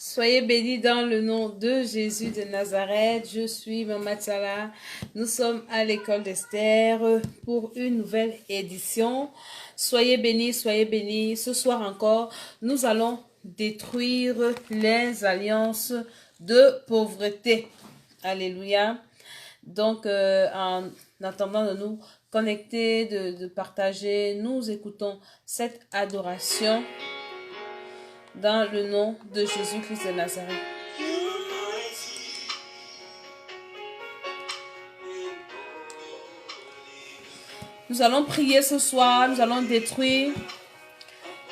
Soyez bénis dans le nom de Jésus de Nazareth. Je suis Maman Tsala. Nous sommes à l'école d'Esther pour une nouvelle édition. Soyez bénis, soyez bénis. Ce soir encore, nous allons détruire les alliances de pauvreté. Alléluia. Donc, en attendant de nous connecter, de partager, nous écoutons cette adoration dans le nom de Jésus-Christ de Nazareth. Nous allons prier ce soir, nous allons détruire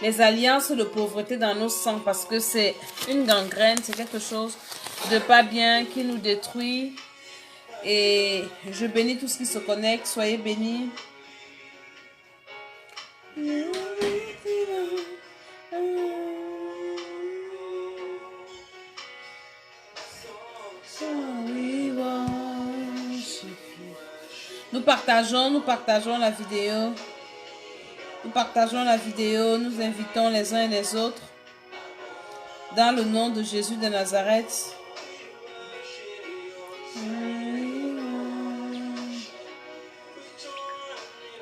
les alliances de pauvreté dans nos sangs parce que c'est une gangrène, c'est quelque chose de pas bien qui nous détruit. Et je bénis tout ce qui se connecte, soyez bénis. Nous partageons la vidéo. Nous partageons la vidéo. Nous invitons les uns et les autres. Dans le nom de Jésus de Nazareth.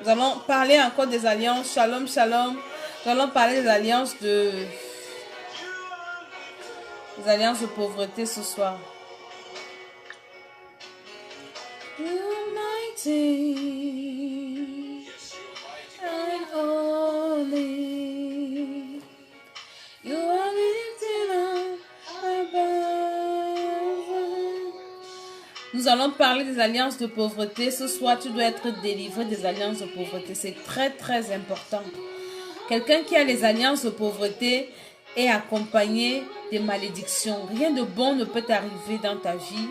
Nous allons parler encore des alliances. Shalom, shalom. Nous allons parler des alliances de pauvreté ce soir. And holy, you are lifted up above. Nous allons parler des alliances de pauvreté. Ce soir, tu dois être délivré des alliances de pauvreté. C'est très, très important. Quelqu'un qui a les alliances de pauvreté est accompagné des malédictions. Rien de bon ne peut arriver dans ta vie.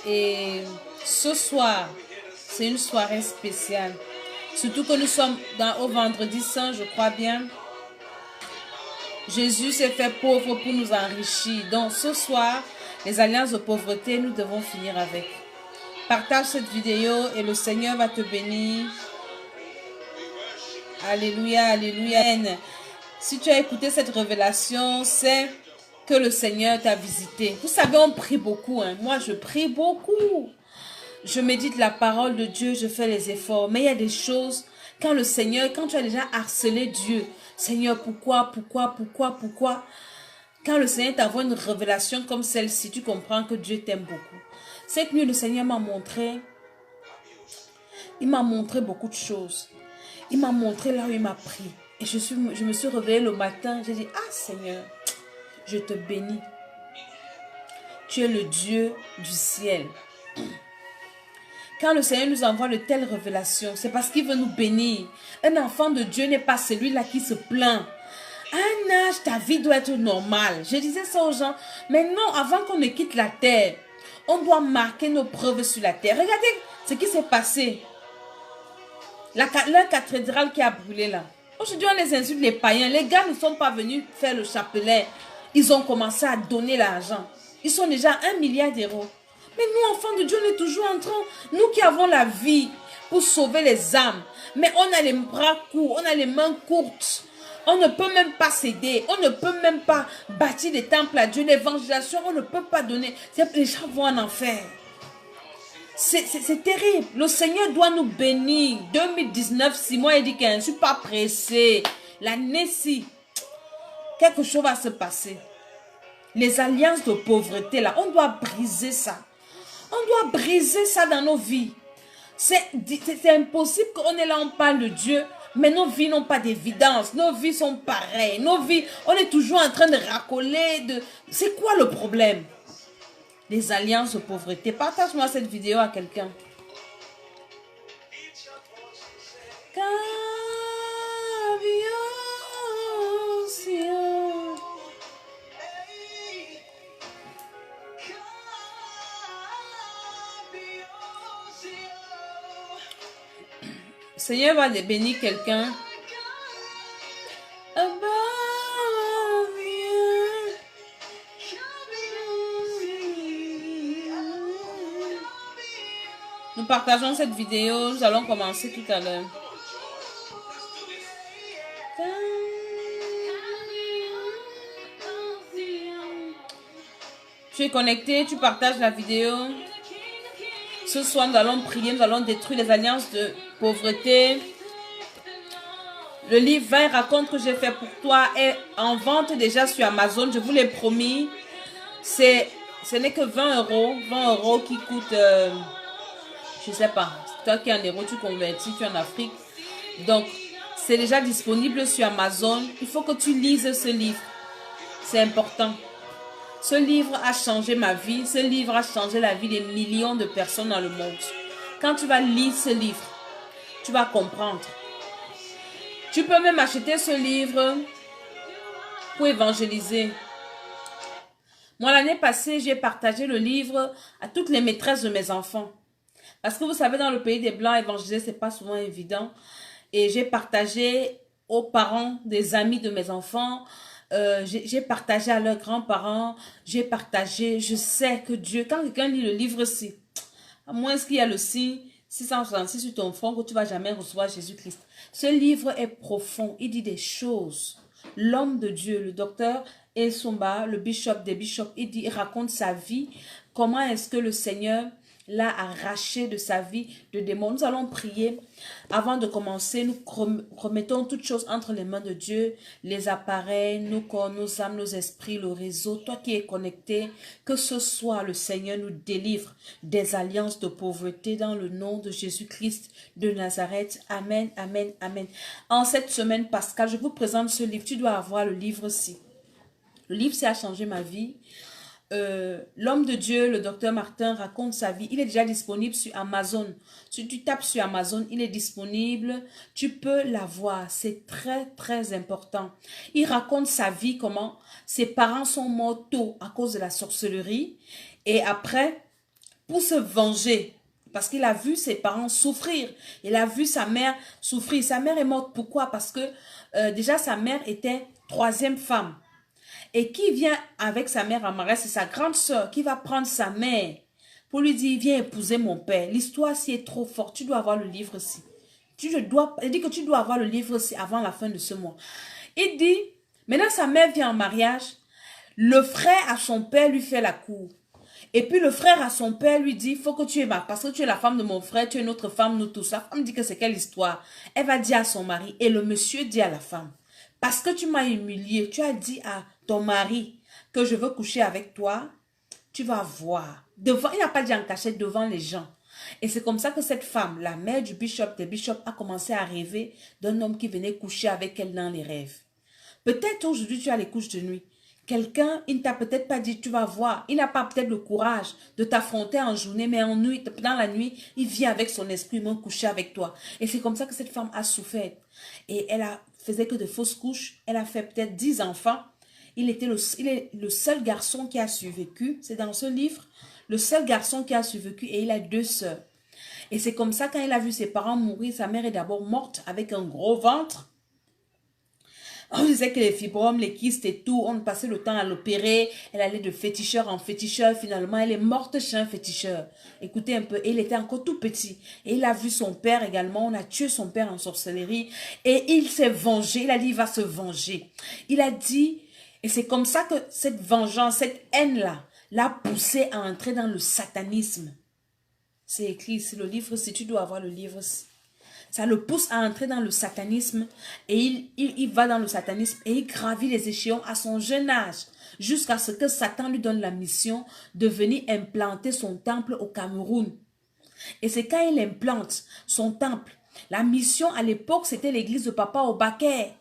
Et ce soir, c'est une soirée spéciale. Surtout que nous sommes au vendredi saint, je crois bien. Jésus s'est fait pauvre pour nous enrichir. Donc ce soir, les alliances de pauvreté, nous devons finir avec. Partage cette vidéo et le Seigneur va te bénir. Alléluia, alléluia. Si tu as écouté cette révélation, c'est que le Seigneur t'a visité. Vous savez, on prie beaucoup. Moi, je prie beaucoup. Je médite la parole de Dieu, je fais les efforts. Mais il y a des choses, quand tu as déjà harcelé Dieu, Seigneur, pourquoi? Quand le Seigneur t'envoie une révélation comme celle-ci, tu comprends que Dieu t'aime beaucoup. Cette nuit, le Seigneur m'a montré, il m'a montré beaucoup de choses. Il m'a montré là où il m'a pris. Et je me suis réveillée le matin, j'ai dit, ah Seigneur, je te bénis. Tu es le Dieu du ciel. Quand le Seigneur nous envoie de telles révélations, c'est parce qu'il veut nous bénir. Un enfant de Dieu n'est pas celui-là qui se plaint. À un âge, ta vie doit être normale. Je disais ça aux gens. Mais non, avant qu'on ne quitte la terre, on doit marquer nos preuves sur la terre. Regardez ce qui s'est passé. La cathédrale qui a brûlé là. Aujourd'hui, on les insulte les païens. Les gars ne sont pas venus faire le chapelet. Ils ont commencé à donner l'argent. Ils sont déjà à 1 milliard d'euros. Mais nous, enfants de Dieu, on est toujours en train, nous qui avons la vie pour sauver les âmes, mais on a les bras courts, on a les mains courtes. On ne peut même pas s'aider, on ne peut même pas bâtir des temples à Dieu. L'évangélisation, on ne peut pas donner. Les gens vont en enfer. C'est terrible. Le Seigneur doit nous bénir. 2019, Simon a dit qu'il ne suis pas pressé. L'année-ci, quelque chose va se passer. Les alliances de pauvreté, là, on doit briser ça. On doit briser ça dans nos vies. C'est impossible qu'on est là, on parle de Dieu, mais nos vies n'ont pas d'évidence. Nos vies sont pareilles. Nos vies, on est toujours en train de racoler. C'est quoi le problème? Les alliances de pauvreté. Partage-moi cette vidéo à quelqu'un. Seigneur va bénir quelqu'un. Nous partageons cette vidéo. Nous allons commencer tout à l'heure. Tu es connecté, tu partages la vidéo. Ce soir, nous allons prier, nous allons détruire les alliances de pauvreté. Le livre 20 raconte que j'ai fait pour toi est en vente déjà sur Amazon. Je vous l'ai promis. Ce n'est que 20 euros. 20 euros qui coûtent, je ne sais pas. Toi qui es en euro, tu convertis, tu es en Afrique. Donc, c'est déjà disponible sur Amazon. Il faut que tu lises ce livre. C'est important. Ce livre a changé ma vie. Ce livre a changé la vie des millions de personnes dans le monde. Quand tu vas lire ce livre, tu vas comprendre. Tu peux même acheter ce livre pour évangéliser. Moi, l'année passée, j'ai partagé le livre à toutes les maîtresses de mes enfants. Parce que vous savez, dans le pays des Blancs, évangéliser, ce n'est pas souvent évident. Et j'ai partagé aux parents des amis de mes enfants. J'ai partagé à leurs grands-parents. J'ai partagé. Je sais que Dieu, quand quelqu'un lit le livre-ci, à moins qu'il y a le signe 666 sur ton front, que tu ne vas jamais recevoir Jésus-Christ. Ce livre est profond. Il dit des choses. L'homme de Dieu, le docteur Elsomba, le bishop des bishops, il raconte sa vie. Comment est-ce que le Seigneur l'a arraché de sa vie de démons. Nous allons prier. Avant de commencer, nous remettons toutes choses entre les mains de Dieu, les appareils, nos corps, nos âmes, nos esprits, le réseau. Toi qui es connecté, que ce soit le Seigneur nous délivre des alliances de pauvreté dans le nom de Jésus-Christ de Nazareth. Amen, amen, amen. En cette semaine pascale, je vous présente ce livre. Tu dois avoir le livre-ci. Le livre, ça a changé ma vie. L'homme de Dieu, le docteur Martin, raconte sa vie. Il est déjà disponible sur Amazon. Si tu tapes sur Amazon, il est disponible. Tu peux l'avoir. C'est très, très important. Il raconte sa vie, comment ses parents sont morts tôt à cause de la sorcellerie. Et après, pour se venger, parce qu'il a vu ses parents souffrir. Il a vu sa mère souffrir. Sa mère est morte. Pourquoi? Parce que déjà, sa mère était troisième femme. Et qui vient avec sa mère en mariage, c'est sa grande sœur qui va prendre sa mère pour lui dire, viens épouser mon père. L'histoire si est trop forte, tu dois avoir le livre-ci. Il dit que tu dois avoir le livre-ci avant la fin de ce mois. Il dit, maintenant sa mère vient en mariage, le frère à son père lui fait la cour. Et puis le frère à son père lui dit, il faut que tu es parce que tu es la femme de mon frère, tu es notre femme, nous tous. La femme dit que c'est quelle histoire? Elle va dire à son mari et le monsieur dit à la femme, parce que tu m'as humilié, tu as dit à ton mari que je veux coucher avec toi, tu vas voir. Devant, il n'a pas dit en cachette devant les gens. Et c'est comme ça que cette femme, la mère du bishop des bishops, a commencé à rêver d'un homme qui venait coucher avec elle dans les rêves. Peut-être aujourd'hui tu as les couches de nuit. Quelqu'un, il ne t'a peut-être pas dit, tu vas voir. Il n'a pas peut-être le courage de t'affronter en journée, mais en nuit, dans la nuit, il vient avec son esprit même coucher avec toi. Et c'est comme ça que cette femme a souffert. Et elle faisait que de fausses couches. Elle a fait peut-être 10 enfants. Il est le seul garçon qui a survécu. C'est dans ce livre. Le seul garçon qui a survécu et il a 2 sœurs. Et c'est comme ça quand il a vu ses parents mourir. Sa mère est d'abord morte avec un gros ventre. On disait que les fibromes, les kystes et tout, on passait le temps à l'opérer. Elle allait de féticheur en féticheur. Finalement, elle est morte chez un féticheur. Écoutez un peu, et il était encore tout petit. Et il a vu son père également. On a tué son père en sorcellerie. Et il s'est vengé. Il a dit, il va se venger. Il a dit, et c'est comme ça que cette vengeance, cette haine-là, l'a poussé à entrer dans le satanisme. C'est écrit ici, le livre, si tu dois avoir le livre, ça le pousse à entrer dans le satanisme et il va dans le satanisme et il gravit les échelons à son jeune âge jusqu'à ce que Satan lui donne la mission de venir implanter son temple au Cameroun. Et c'est quand il implante son temple, la mission à l'époque c'était l'église de Papa Obaker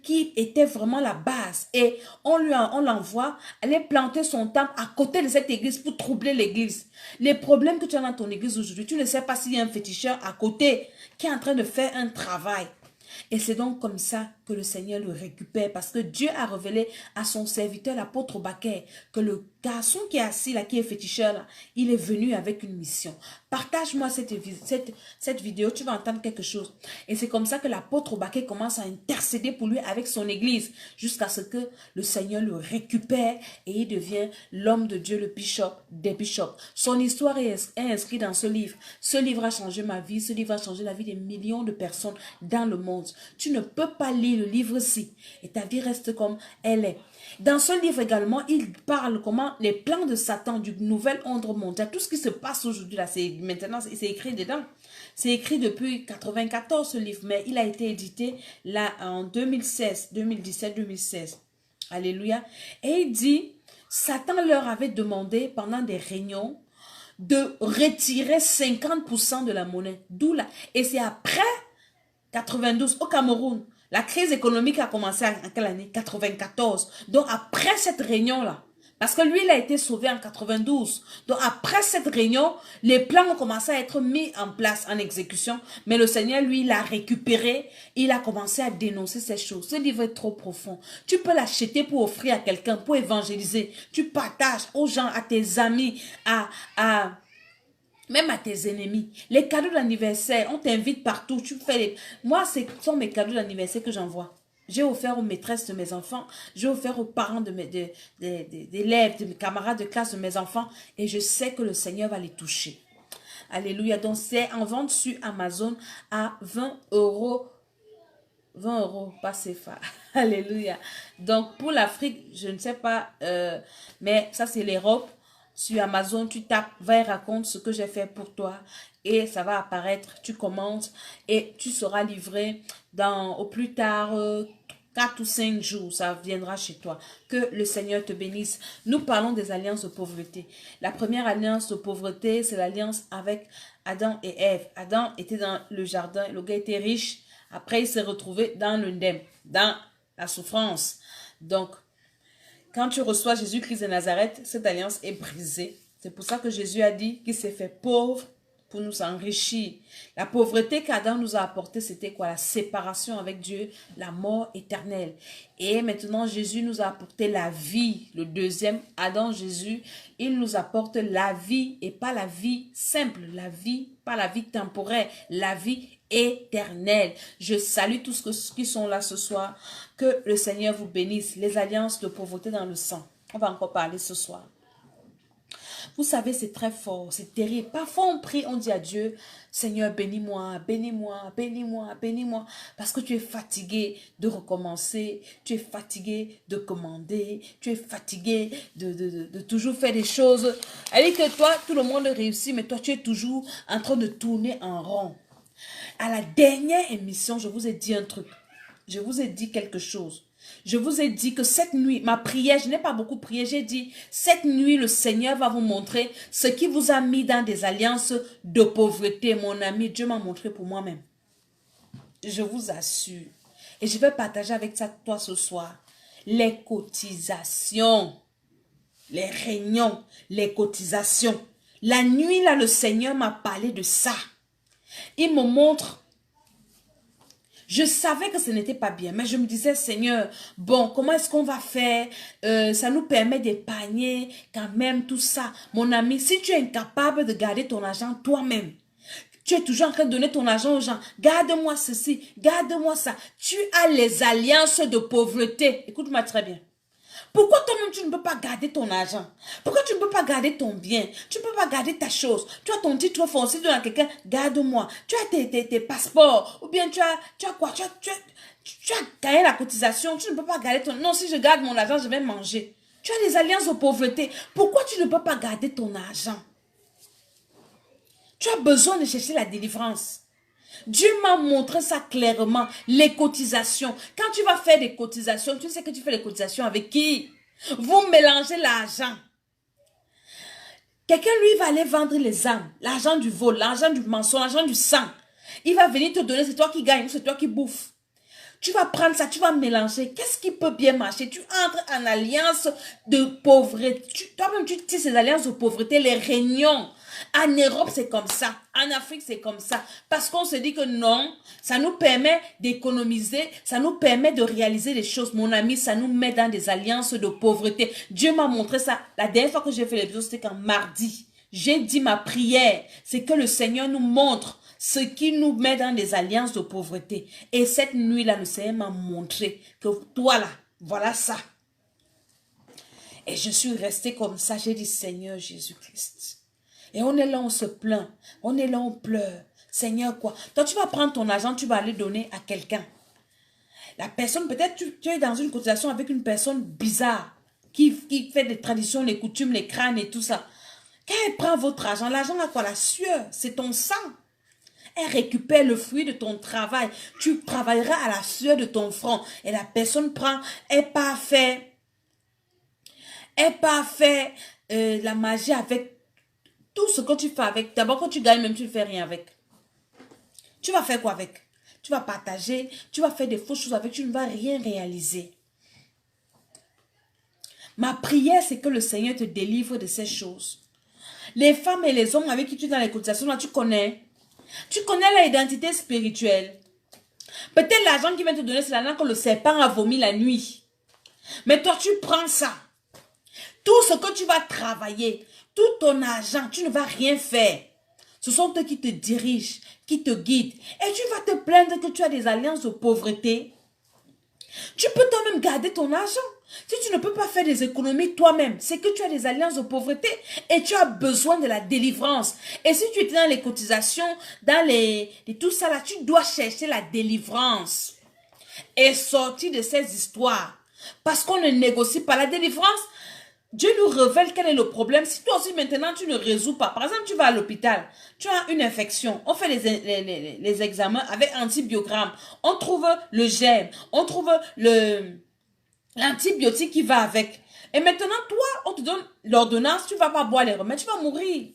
qui était vraiment la base et on l'envoie aller planter son temple à côté de cette église pour troubler l'église. Les problèmes que tu as dans ton église aujourd'hui, tu ne sais pas s'il y a un féticheur à côté qui est en train de faire un travail. Et c'est donc comme ça que le Seigneur le récupère parce que Dieu a révélé à son serviteur, l'apôtre Baquet, que le garçon qui est assis là, qui est féticheur là, il est venu avec une mission. Partage-moi cette vidéo, tu vas entendre quelque chose. Et c'est comme ça que l'apôtre Baquet commence à intercéder pour lui avec son église jusqu'à ce que le Seigneur le récupère et il devient l'homme de Dieu, le bishop des bishops. Son histoire est inscrite dans ce livre. Ce livre a changé ma vie, ce livre a changé la vie des millions de personnes dans le monde. Tu ne peux pas lire lis le livre-ci. Et ta vie reste comme elle est. Dans ce livre également, il parle comment les plans de Satan du nouvel ordre mondial, tout ce qui se passe aujourd'hui là, maintenant c'est écrit dedans. C'est écrit depuis 94 ce livre, mais il a été édité là en 2016, 2017, 2016. Alléluia. Et il dit, Satan leur avait demandé pendant des réunions de retirer 50% de la monnaie. D'où là. Et c'est après 92 au Cameroun. La crise économique a commencé en quelle année? 94. Donc après cette réunion-là, parce que lui, il a été sauvé en 92. Donc après cette réunion, les plans ont commencé à être mis en place, en exécution. Mais le Seigneur, lui, il a récupéré. Il a commencé à dénoncer ces choses. Ce livre est trop profond. Tu peux l'acheter pour offrir à quelqu'un, pour évangéliser. Tu partages aux gens, à tes amis, même à tes ennemis. Les cadeaux d'anniversaire, on t'invite partout. Tu fais les... Moi, ce sont mes cadeaux d'anniversaire que j'envoie. J'ai offert aux maîtresses de mes enfants. J'ai offert aux parents des élèves, de mes camarades de classe de mes enfants. Et je sais que le Seigneur va les toucher. Alléluia. Donc, c'est en vente sur Amazon à 20 euros. 20 euros, pas CFA. Alléluia. Donc, pour l'Afrique, je ne sais pas, mais ça, c'est l'Europe. Sur Amazon, tu tapes, va et raconte ce que j'ai fait pour toi et ça va apparaître, tu commentes et tu seras livré au plus tard 4 ou 5 jours, ça viendra chez toi. Que le Seigneur te bénisse. Nous parlons des alliances de pauvreté. La première alliance de pauvreté, c'est l'alliance avec Adam et Ève. Adam était dans le jardin, le gars était riche, après il s'est retrouvé dans l'undem, dans la souffrance. Donc, quand tu reçois Jésus-Christ de Nazareth, cette alliance est brisée. C'est pour ça que Jésus a dit qu'il s'est fait pauvre pour nous enrichir. La pauvreté qu'Adam nous a apportée, c'était quoi? La séparation avec Dieu, la mort éternelle. Et maintenant, Jésus nous a apporté la vie. Le deuxième, Adam, Jésus, il nous apporte la vie et pas la vie simple. La vie, pas la vie temporaire, la vie éternelle. Je salue tous ceux qui sont là ce soir. Que le Seigneur vous bénisse. Les alliances de pauvreté dans le sang. On va encore parler ce soir. Vous savez, c'est très fort, c'est terrible. Parfois, on prie, on dit à Dieu, Seigneur, bénis-moi, bénis-moi, bénis-moi, bénis-moi. Parce que tu es fatigué de recommencer, tu es fatigué de commander, tu es fatigué de toujours faire des choses. Elle dit que toi, tout le monde réussit, mais toi, tu es toujours en train de tourner en rond. À la dernière émission, je vous ai dit un truc. Je vous ai dit quelque chose. Je vous ai dit que cette nuit, ma prière, je n'ai pas beaucoup prié, j'ai dit, cette nuit, le Seigneur va vous montrer ce qui vous a mis dans des alliances de pauvreté. Mon ami, Dieu m'a montré pour moi-même. Je vous assure. Et je vais partager avec toi ce soir. Les cotisations, les réunions, les cotisations. La nuit, là, le Seigneur m'a parlé de ça. Il me montre. Je savais que ce n'était pas bien, mais je me disais, Seigneur, bon, comment est-ce qu'on va faire? Ça nous permet d'épargner quand même tout ça. Mon ami, si tu es incapable de garder ton argent toi-même, tu es toujours en train de donner ton argent aux gens. Garde-moi ceci, garde-moi ça. Tu as les alliances de pauvreté. Écoute-moi très bien. Pourquoi toi-même tu ne peux pas garder ton argent? Pourquoi tu ne peux pas garder ton bien? Tu ne peux pas garder ta chose. Tu as ton titre foncier, tu as quelqu'un, garde-moi. Tu as tes passeports. Ou bien tu as quoi? Tu as gagné la cotisation. Tu ne peux pas garder ton... Non, si je garde mon argent, je vais manger. Tu as des alliances de pauvreté. Pourquoi tu ne peux pas garder ton argent? Tu as besoin de chercher la délivrance. Dieu m'a montré ça clairement, les cotisations. Quand tu vas faire des cotisations, tu sais que tu fais les cotisations avec qui? Vous mélangez l'argent. Quelqu'un, lui, va aller vendre les âmes, l'argent du vol, l'argent du mensonge, l'argent du sang. Il va venir te donner, c'est toi qui gagne, c'est toi qui bouffe. Tu vas prendre ça, tu vas mélanger. Qu'est-ce qui peut bien marcher? Tu entres en alliance de pauvreté. Toi-même, tu tisses ces alliances de pauvreté, les réunions. En Europe, c'est comme ça. En Afrique, c'est comme ça. Parce qu'on se dit que non, ça nous permet d'économiser, ça nous permet de réaliser des choses. Mon ami, ça nous met dans des alliances de pauvreté. Dieu m'a montré ça. La dernière fois que j'ai fait l'épisode, c'était quand mardi. J'ai dit ma prière, c'est que le Seigneur nous montre ce qui nous met dans des alliances de pauvreté. Et cette nuit-là, le Seigneur m'a montré que toi là, voilà ça. Et je suis restée comme ça. J'ai dit, Seigneur Jésus-Christ. Et on est là, on se plaint. On est là, on pleure. Seigneur, quoi? Toi, tu vas prendre ton argent, tu vas aller donner à quelqu'un. La personne, peut-être tu es dans une cotisation avec une personne bizarre qui fait des traditions, les coutumes, les crânes et tout ça. Quand elle prend votre argent, l'argent là quoi? La sueur, c'est ton sang. Elle récupère le fruit de ton travail. Tu travailleras à la sueur de ton front. Et la personne prend, elle part faire la magie avec tout ce que tu fais avec. D'abord, quand tu gagnes, même tu ne fais rien avec. Tu vas faire quoi avec? Tu vas partager, tu vas faire des fausses choses avec, tu ne vas rien réaliser. Ma prière, c'est que le Seigneur te délivre de ces choses. Les femmes et les hommes avec qui tu es dans les cotisations, là, tu connais leur identité spirituelle. Peut-être l'argent qu'il vient te donner, c'est l'argent que le serpent a vomi la nuit. Mais toi, tu prends ça. Tout ce que tu vas travailler, tout ton argent, tu ne vas rien faire. Ce sont eux qui te dirigent, qui te guident. Et tu vas te plaindre que tu as des alliances de pauvreté. Tu peux toi-même garder ton argent. Si tu ne peux pas faire des économies toi-même, c'est que tu as des alliances de pauvreté et tu as besoin de la délivrance. Et si tu es dans les cotisations, dans tout ça là, tu dois chercher la délivrance et sortir de ces histoires. Parce qu'on ne négocie pas la délivrance. Dieu nous révèle quel est le problème. Si toi aussi maintenant tu ne résous pas, par exemple tu vas à l'hôpital, tu as une infection, on fait les examens avec antibiogramme, on trouve le germe, on trouve l'antibiotique qui va avec. Et maintenant toi, on te donne l'ordonnance, tu ne vas pas boire les remèdes, tu vas mourir.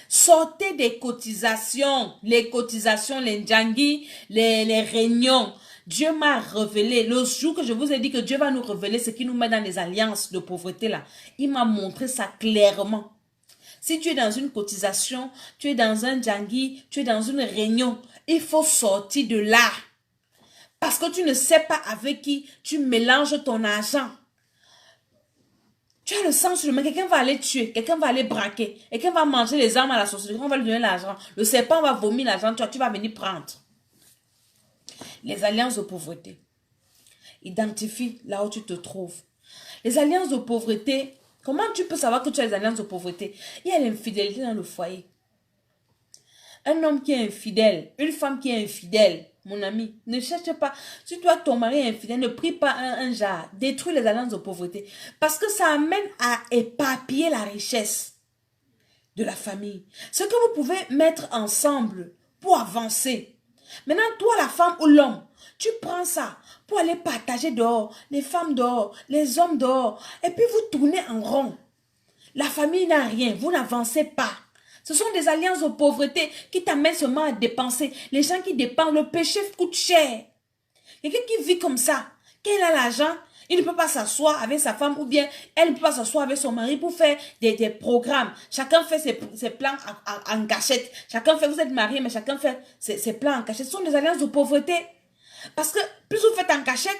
Sortez des cotisations, les ndjangui, les réunions. Dieu m'a révélé, le jour que je vous ai dit que Dieu va nous révéler ce qui nous met dans les alliances de pauvreté là, il m'a montré ça clairement. Si tu es dans une cotisation, tu es dans un ndjangui, tu es dans une réunion, il faut sortir de là. Parce que tu ne sais pas avec qui tu mélanges ton argent. Tu as le sang sur le main, quelqu'un va aller tuer, quelqu'un va aller braquer, quelqu'un va manger les armes à la sorcellerie, on va lui donner l'argent. Le serpent va vomir l'argent, tu vas venir prendre. Les alliances de pauvreté. Identifie là où tu te trouves. Les alliances de pauvreté, comment tu peux savoir que tu as des alliances de pauvreté? Il y a l'infidélité dans le foyer. Un homme qui est infidèle, une femme qui est infidèle, mon ami, ne cherche pas. Si toi, ton mari est infidèle, ne prie pas un jar. Détruis les alliances de pauvreté. Parce que ça amène à éparpiller la richesse de la famille. Ce que vous pouvez mettre ensemble pour avancer. Maintenant, toi, la femme ou l'homme, tu prends ça pour aller partager dehors, les femmes dehors, les hommes dehors, et puis vous tournez en rond. La famille n'a rien, vous n'avancez pas. Ce sont des alliances de pauvreté qui t'amènent seulement à dépenser. Les gens qui dépensent, le péché coûte cher. Quelqu'un qui vit comme ça, quand il a l'argent, il ne peut pas s'asseoir avec sa femme ou bien elle ne peut pas s'asseoir avec son mari pour faire des programmes. Chacun fait ses plans en cachette. Chacun fait, vous êtes mariés, mais chacun fait ses plans en cachette. Ce sont des alliances de pauvreté. Parce que plus vous faites en cachette,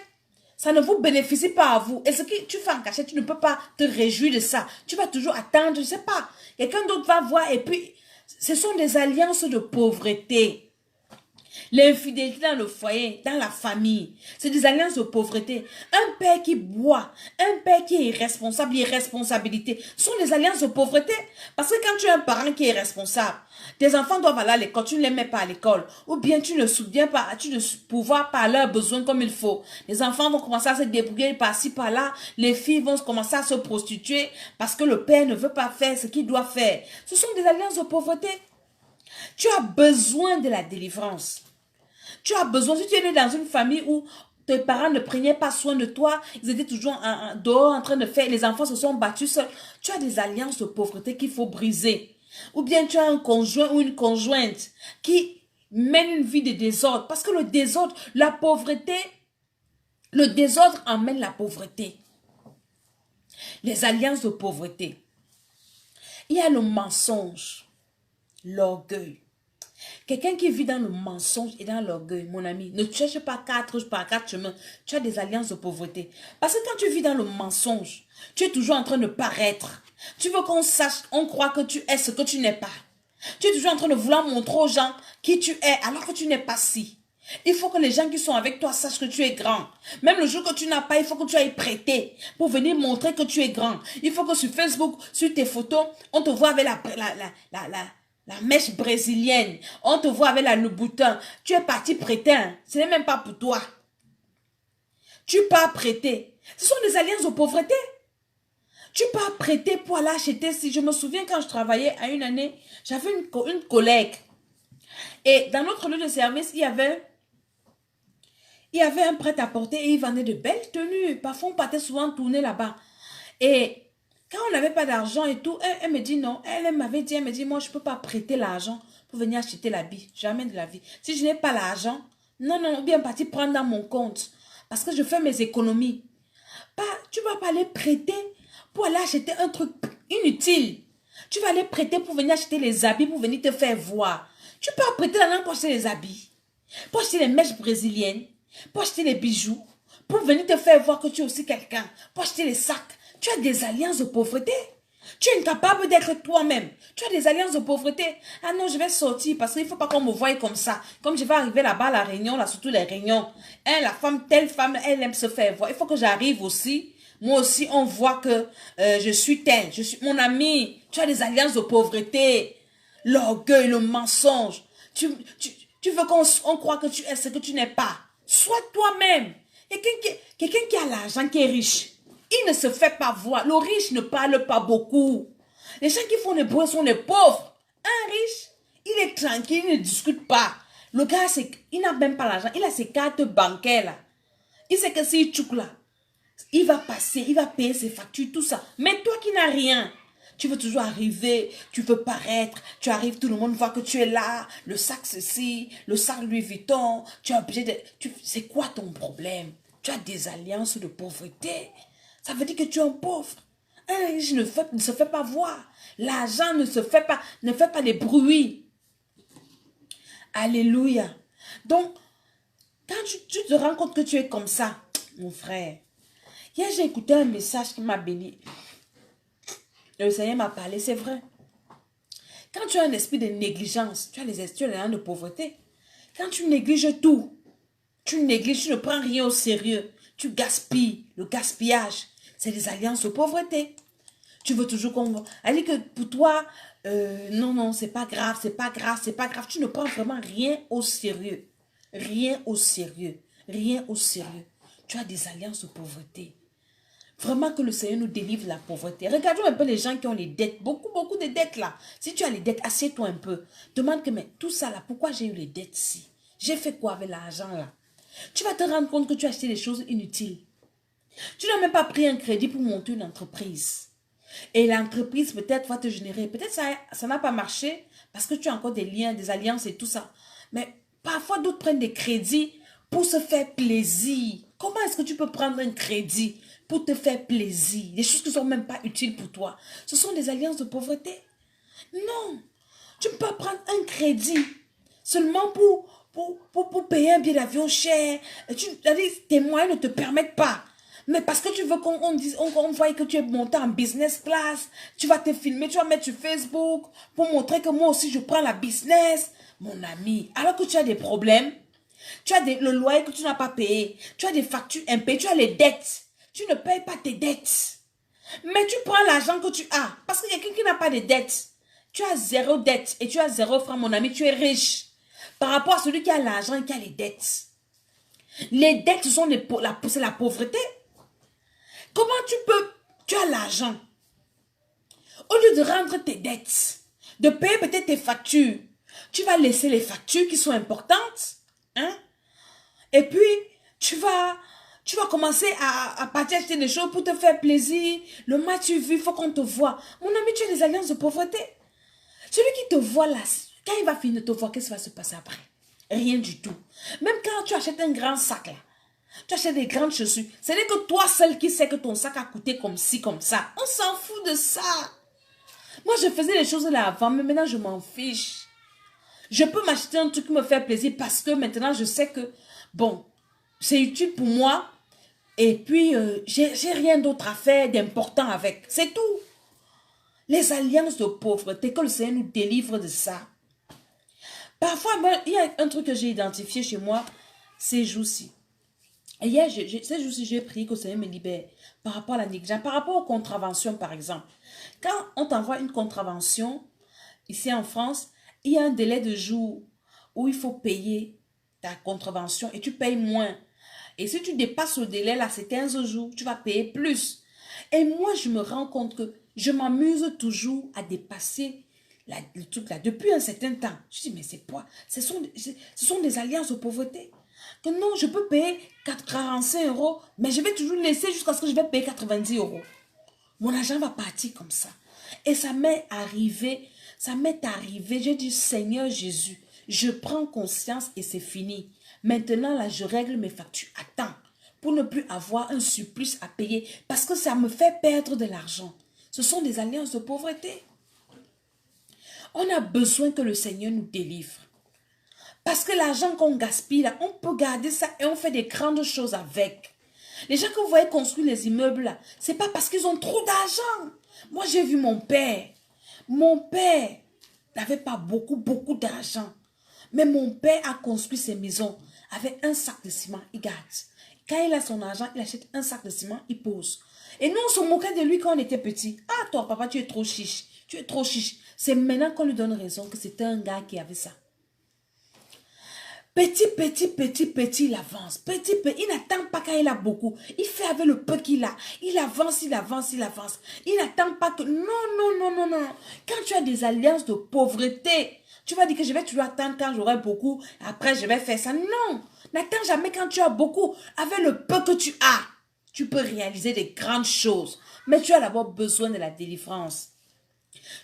ça ne vous bénéficie pas à vous. Et ce que tu fais en cachette, tu ne peux pas te réjouir de ça. Tu vas toujours attendre, je ne sais pas. Quelqu'un d'autre va voir et puis, ce sont des alliances de pauvreté. L'infidélité dans le foyer, dans la famille, c'est des alliances de pauvreté. Un père qui boit, un père qui est irresponsable, l'irresponsabilité, ce sont des alliances de pauvreté. Parce que quand tu as un parent qui est responsable, tes enfants doivent aller à l'école, tu ne les mets pas à l'école. Ou bien tu ne soutiens pas, tu ne pouvoirs pas à leurs besoins comme il faut. Les enfants vont commencer à se débrouiller par-ci, par-là. Les filles vont commencer à se prostituer parce que le père ne veut pas faire ce qu'il doit faire. Ce sont des alliances de pauvreté. Tu as besoin de la délivrance. Tu as besoin, si tu es né dans une famille où tes parents ne prenaient pas soin de toi, ils étaient toujours dehors en train de faire, les enfants se sont battus seuls, tu as des alliances de pauvreté qu'il faut briser. Ou bien tu as un conjoint ou une conjointe qui mène une vie de désordre. Parce que le désordre, la pauvreté, le désordre emmène la pauvreté. Les alliances de pauvreté. Il y a le mensonge, l'orgueil. Quelqu'un qui vit dans le mensonge et dans l'orgueil, mon ami, ne cherche pas quatre chemins. Tu as des alliances de pauvreté. Parce que quand tu vis dans le mensonge, tu es toujours en train de paraître. Tu veux qu'on sache, on croit que tu es ce que tu n'es pas. Tu es toujours en train de vouloir montrer aux gens qui tu es alors que tu n'es pas si. Il faut que les gens qui sont avec toi sachent que tu es grand. Même le jour que tu n'as pas, il faut que tu ailles prêter pour venir montrer que tu es grand. Il faut que sur Facebook, sur tes photos, on te voit avec la mèche brésilienne. On te voit avec le bouton. Tu es parti prêter. Ce n'est même pas pour toi. Tu pars prêter. Ce sont des alliances de pauvreté. Tu pars prêter pour aller acheter. Si je me souviens quand je travaillais à une année, j'avais une collègue. Et dans notre lieu de service, il y avait un prêt-à-porter et il vendait de belles tenues. Parfois, on partait souvent tourner là-bas. Et quand on n'avait pas d'argent et tout, elle me dit non. Elle m'avait dit, moi, je ne peux pas prêter l'argent pour venir acheter l'habit. Jamais de la vie. Si je n'ai pas l'argent, non, bien parti prendre dans mon compte. Parce que je fais mes économies. Tu ne vas pas aller prêter pour aller acheter un truc inutile. Tu vas aller prêter pour venir acheter les habits, pour venir te faire voir. Tu peux prêter l'argent pour acheter les habits, pour acheter les mèches brésiliennes, pour acheter les bijoux, pour venir te faire voir que tu es aussi quelqu'un, pour acheter les sacs. Tu as des alliances de pauvreté. Tu es incapable d'être toi-même. Tu as des alliances de pauvreté. Ah non, je vais sortir parce qu'il ne faut pas qu'on me voie comme ça. Comme je vais arriver là-bas à la réunion, là, surtout les réunions. Hein, la femme, telle femme, elle aime se faire voir. Il faut que j'arrive aussi. Moi aussi, on voit que je suis telle. Je suis mon ami. Tu as des alliances de pauvreté. L'orgueil, le mensonge. Tu veux qu'on croit que tu es ce que tu n'es pas. Sois toi-même. Quelqu'un qui a l'argent, qui est riche. Il ne se fait pas voir. Le riche ne parle pas beaucoup. Les gens qui font les bruits sont les pauvres. Un riche, il est tranquille, il ne discute pas. Le gars, il n'a même pas l'argent. Il a ses cartes bancaires là. Il sait que s'il tchouk là, il va passer, il va payer ses factures, tout ça. Mais toi qui n'as rien, tu veux toujours arriver, tu veux paraître, tu arrives, tout le monde voit que tu es là, le sac ceci, le sac Louis Vuitton, tu es obligé de... C'est quoi ton problème? Tu as des alliances de pauvreté. Ça veut dire que tu es un pauvre. Un riche ne se fait pas voir. L'argent ne fait pas les bruits. Alléluia. Donc, quand tu te rends compte que tu es comme ça, mon frère, hier j'ai écouté un message qui m'a béni. Le Seigneur m'a parlé, c'est vrai. Quand tu as un esprit de négligence, tu as les esprits de pauvreté. Quand tu négliges tout, tu ne prends rien au sérieux, tu gaspilles, le gaspillage, c'est des alliances de pauvreté. Tu veux toujours qu'on... Elle dit que pour toi, non, c'est pas grave, c'est pas grave, c'est pas grave. Tu ne prends vraiment rien au sérieux. Rien au sérieux. Rien au sérieux. Tu as des alliances de pauvreté. Vraiment que le Seigneur nous délivre de la pauvreté. Regardons un peu les gens qui ont les dettes. Beaucoup de dettes là. Si tu as les dettes, assieds-toi un peu. Demande que, mais tout ça là, pourquoi j'ai eu les dettes si? J'ai fait quoi avec l'argent là? Tu vas te rendre compte que tu as acheté des choses inutiles. Tu n'as même pas pris un crédit pour monter une entreprise. Et l'entreprise peut-être va te générer. Peut-être ça n'a pas marché parce que tu as encore des liens, des alliances et tout ça. Mais parfois d'autres prennent des crédits pour se faire plaisir. Comment est-ce que tu peux prendre un crédit pour te faire plaisir? Des choses qui ne sont même pas utiles pour toi. Ce sont des alliances de pauvreté. Non. Tu ne peux pas prendre un crédit seulement pour payer un billet d'avion cher. Tes moyens ne te permettent pas. Mais parce que tu veux qu'on voie que tu es monté en business class, tu vas te filmer, tu vas mettre sur Facebook pour montrer que moi aussi je prends la business. Mon ami, alors que tu as des problèmes, tu as le loyer que tu n'as pas payé, tu as des factures impayées, tu as les dettes. Tu ne payes pas tes dettes. Mais tu prends l'argent que tu as. Parce qu'il y a quelqu'un qui n'a pas de dettes. Tu as zéro dette et tu as zéro franc, mon ami, tu es riche. Par rapport à celui qui a l'argent et qui a les dettes. Les dettes, c'est la pauvreté. Comment tu as l'argent. Au lieu de rendre tes dettes, de payer peut-être tes factures, tu vas laisser les factures qui sont importantes. Hein? Et puis, tu vas commencer à partir acheter des choses pour te faire plaisir. Le match, tu veux, il faut qu'on te voit. Mon ami, tu as des alliances de pauvreté. Celui qui te voit là, quand il va finir de te voir, qu'est-ce qui va se passer après? Rien du tout. Même quand tu achètes un grand sac là, tu achètes des grandes chaussures, ce n'est que toi seul qui sais que ton sac a coûté comme ci, comme ça. On s'en fout de ça. Moi, je faisais les choses là avant, mais maintenant, je m'en fiche. Je peux m'acheter un truc qui me fait plaisir parce que maintenant, je sais que, bon, c'est utile pour moi. Et puis, j'ai rien d'autre à faire d'important avec. C'est tout. Les alliances de pauvreté, que le Seigneur nous délivre de ça. Parfois, il y a un truc que j'ai identifié chez moi ces jours-ci. Et hier, ces jours-ci, j'ai prié que le Seigneur me libère par rapport à la négligence, par rapport aux contraventions, par exemple. Quand on t'envoie une contravention, ici en France, il y a un délai de jours où il faut payer ta contravention et tu payes moins. Et si tu dépasses le délai, là, c'est 15 jours, tu vas payer plus. Et moi, je me rends compte que je m'amuse toujours à dépasser le truc là. Depuis un certain temps, je dis, mais c'est quoi? Ce sont des alliances de pauvreté. Que non, je peux payer 45 euros, mais je vais toujours laisser jusqu'à ce que je vais payer 90 euros. Mon argent va partir comme ça. Et ça m'est arrivé, j'ai dit, Seigneur Jésus, je prends conscience et c'est fini. Maintenant, là, je règle mes factures à temps pour ne plus avoir un surplus à payer parce que ça me fait perdre de l'argent. Ce sont des alliances de pauvreté. On a besoin que le Seigneur nous délivre. Parce que l'argent qu'on gaspille, là, on peut garder ça et on fait des grandes choses avec. Les gens que vous voyez construire les immeubles, là, c'est pas parce qu'ils ont trop d'argent. Moi, j'ai vu mon père. Mon père n'avait pas beaucoup d'argent. Mais mon père a construit ses maisons avec un sac de ciment. Il garde. Quand il a son argent, il achète un sac de ciment, il pose. Et nous, on se moquait de lui quand on était petit. Ah, toi, papa, tu es trop chiche. Tu es trop chiche. C'est maintenant qu'on lui donne raison que c'était un gars qui avait ça. Petit, il avance. Il n'attend pas quand il a beaucoup. Il fait avec le peu qu'il a. Il avance. Il n'attend pas que... Non. Quand tu as des alliances de pauvreté, tu vas dire que je vais toujours attendre quand j'aurai beaucoup. Après, je vais faire ça. Non. N'attends jamais quand tu as beaucoup. Avec le peu que tu as, tu peux réaliser des grandes choses. Mais tu as d'abord besoin de la délivrance.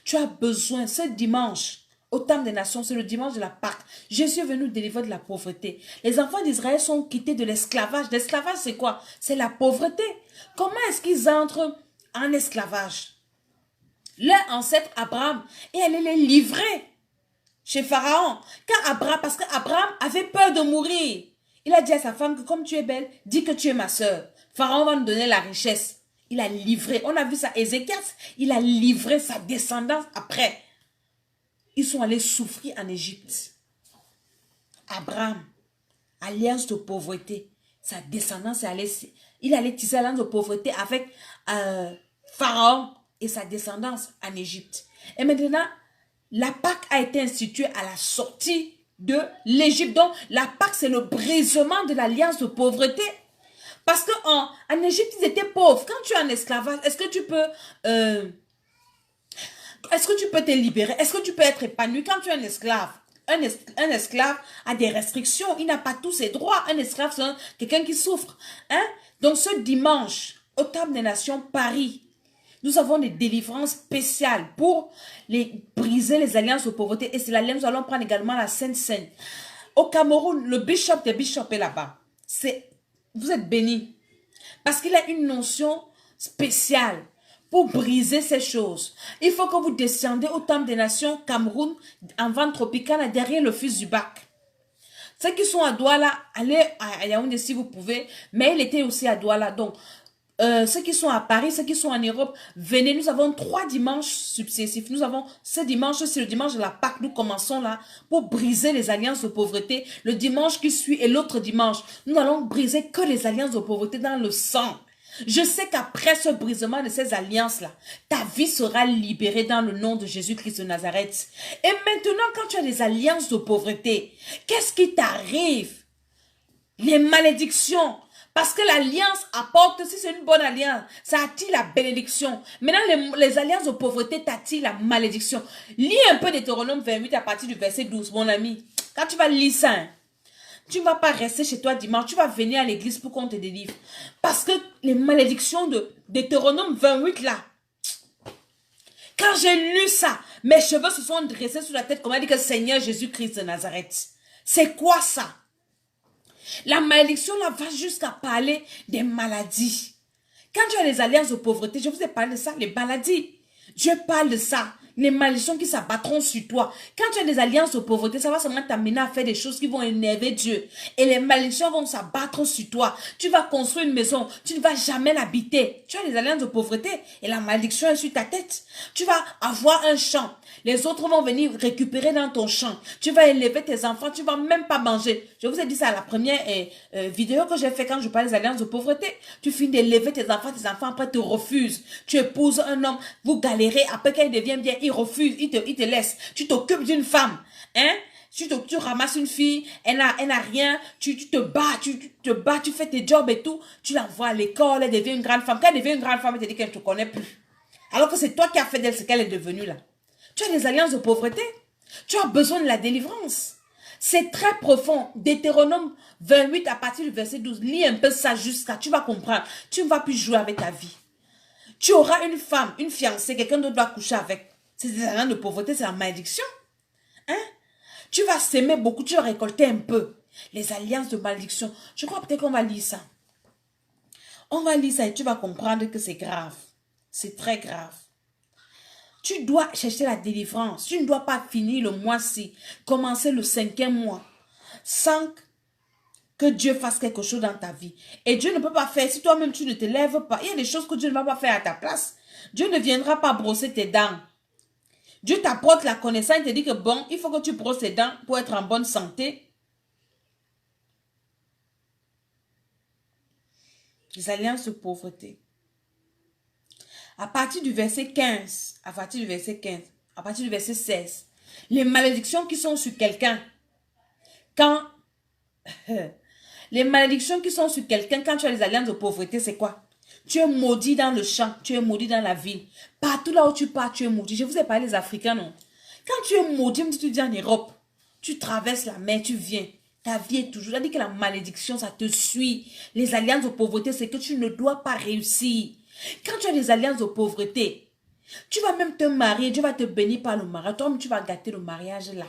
Tu as besoin, ce dimanche, au Temple des Nations, c'est le dimanche de la Pâque. Jésus est venu délivrer de la pauvreté. Les enfants d'Israël sont quittés de l'esclavage. L'esclavage, c'est quoi? C'est la pauvreté. Comment est-ce qu'ils entrent en esclavage? Leur ancêtre Abraham est allé les livrer chez Pharaon. Parce qu'Abraham avait peur de mourir. Il a dit à sa femme que comme tu es belle, dis que tu es ma soeur. Pharaon va nous donner la richesse. Il a livré. On a vu ça. Ézéchias, il a livré sa descendance après. Ils sont allés souffrir en Égypte. Abraham, alliance de pauvreté. Sa descendance est allée... Il allait tisser l'alliance de pauvreté avec Pharaon et sa descendance en Égypte. Et maintenant, la Pâque a été instituée à la sortie de l'Égypte. Donc, la Pâque, c'est le brisement de l'alliance de pauvreté. Parce qu'en Égypte, ils étaient pauvres. Quand tu es en esclavage, est-ce que tu peux te libérer? Est-ce que tu peux être épanoui quand tu es un esclave? Un esclave a des restrictions. Il n'a pas tous ses droits. Un esclave, c'est quelqu'un qui souffre. Hein? Donc, ce dimanche, au Temple des Nations, Paris, nous avons des délivrances spéciales pour briser les alliances de pauvreté. Et c'est l'alliance, nous allons prendre également la Sainte Seine. Au Cameroun, le bishop des bishops est là-bas. Vous êtes bénis. Parce qu'il a une notion spéciale pour briser ces choses. Il faut que vous descendez au Temple des Nations, Cameroun, en vente tropicale, derrière le fils du bac. Ceux qui sont à Douala, allez à Yaoundé si vous pouvez, mais il était aussi à Douala. Donc, ceux qui sont à Paris, ceux qui sont en Europe, venez, nous avons 3 dimanches successifs. Nous avons ce dimanche, c'est le dimanche de la Pâque. Nous commençons là pour briser les alliances de pauvreté. Le dimanche qui suit et l'autre dimanche, nous allons briser que les alliances de pauvreté dans le sang. Je sais qu'après ce brisement de ces alliances-là, ta vie sera libérée dans le nom de Jésus-Christ de Nazareth. Et maintenant, quand tu as des alliances de pauvreté, qu'est-ce qui t'arrive? Les malédictions. Parce que l'alliance apporte, si c'est une bonne alliance, ça attire la bénédiction. Maintenant, les alliances de pauvreté t'attirent la malédiction. Lis un peu Deutéronome 28 à partir du verset 12, mon ami. Quand tu vas lire ça, hein, tu ne vas pas rester chez toi dimanche, tu vas venir à l'église pour qu'on te délivre. Parce que les malédictions de Deutéronome 28 là, quand j'ai lu ça, mes cheveux se sont dressés sur la tête, comme a dit que Seigneur Jésus-Christ de Nazareth. C'est quoi ça? La malédiction là va jusqu'à parler des maladies. Quand tu as les alliances de pauvreté, je vous ai parlé de ça, les maladies. Je parle de ça. Les malédictions qui s'abattront sur toi. Quand tu as des alliances de pauvreté, ça va seulement t'amener à faire des choses qui vont énerver Dieu. Et les malédictions vont s'abattre sur toi. Tu vas construire une maison, tu ne vas jamais l'habiter. Tu as des alliances de pauvreté et la malédiction est sur ta tête. Tu vas avoir un champ. Les autres vont venir récupérer dans ton champ. Tu vas élever tes enfants, tu ne vas même pas manger. Je vous ai dit ça à la première vidéo que j'ai fait quand je parlais des alliances de pauvreté. Tu finis d'élever tes enfants après te refusent. Tu épouses un homme, vous galérez, après quand il devient bien, il refuse, il te laisse. Tu t'occupes d'une femme. Hein? Tu ramasses une fille, elle n'a rien, tu te bats, tu fais tes jobs et tout, tu l'envoies à l'école, elle devient une grande femme. Quand elle devient une grande femme, elle te dit qu'elle ne te connaît plus. Alors que c'est toi qui as fait d'elle ce qu'elle est devenue là. Tu as des alliances de pauvreté. Tu as besoin de la délivrance. C'est très profond. Deutéronome 28 à partir du verset 12. Lis un peu ça jusqu'à, tu vas comprendre. Tu ne vas plus jouer avec ta vie. Tu auras une femme, une fiancée, quelqu'un d'autre doit coucher avec. C'est des alliances de pauvreté, c'est la malédiction. Hein? Tu vas s'aimer beaucoup, tu vas récolter un peu. Les alliances de malédiction. Je crois peut-être qu'on va lire ça. On va lire ça et tu vas comprendre que c'est grave. C'est très grave. Tu dois chercher la délivrance. Tu ne dois pas finir le mois-ci, commencer le 5e mois, sans que Dieu fasse quelque chose dans ta vie. Et Dieu ne peut pas faire si toi-même tu ne te lèves pas. Il y a des choses que Dieu ne va pas faire à ta place. Dieu ne viendra pas brosser tes dents. Dieu t'apporte la connaissance et te dit que bon, il faut que tu brosses tes dents pour être en bonne santé. Les alliances de pauvreté. À partir du verset 15, à partir du verset 16, les malédictions qui sont sur quelqu'un, les malédictions qui sont sur quelqu'un quand tu as les alliances de pauvreté, c'est quoi? Tu es maudit dans le champ, tu es maudit dans la ville. Partout là où tu pars, tu es maudit. Je vous ai parlé des Africains, non? Quand tu es maudit, même si tu dis en Europe, tu traverses la mer, tu viens. Ta vie est toujours... C'est-à-dire que la malédiction, ça te suit. Les alliances de pauvreté, c'est que tu ne dois pas réussir. Quand tu as des alliances de pauvreté, tu vas même te marier, Dieu va te bénir par le mariage. Toi-même, tu vas gâter le mariage là.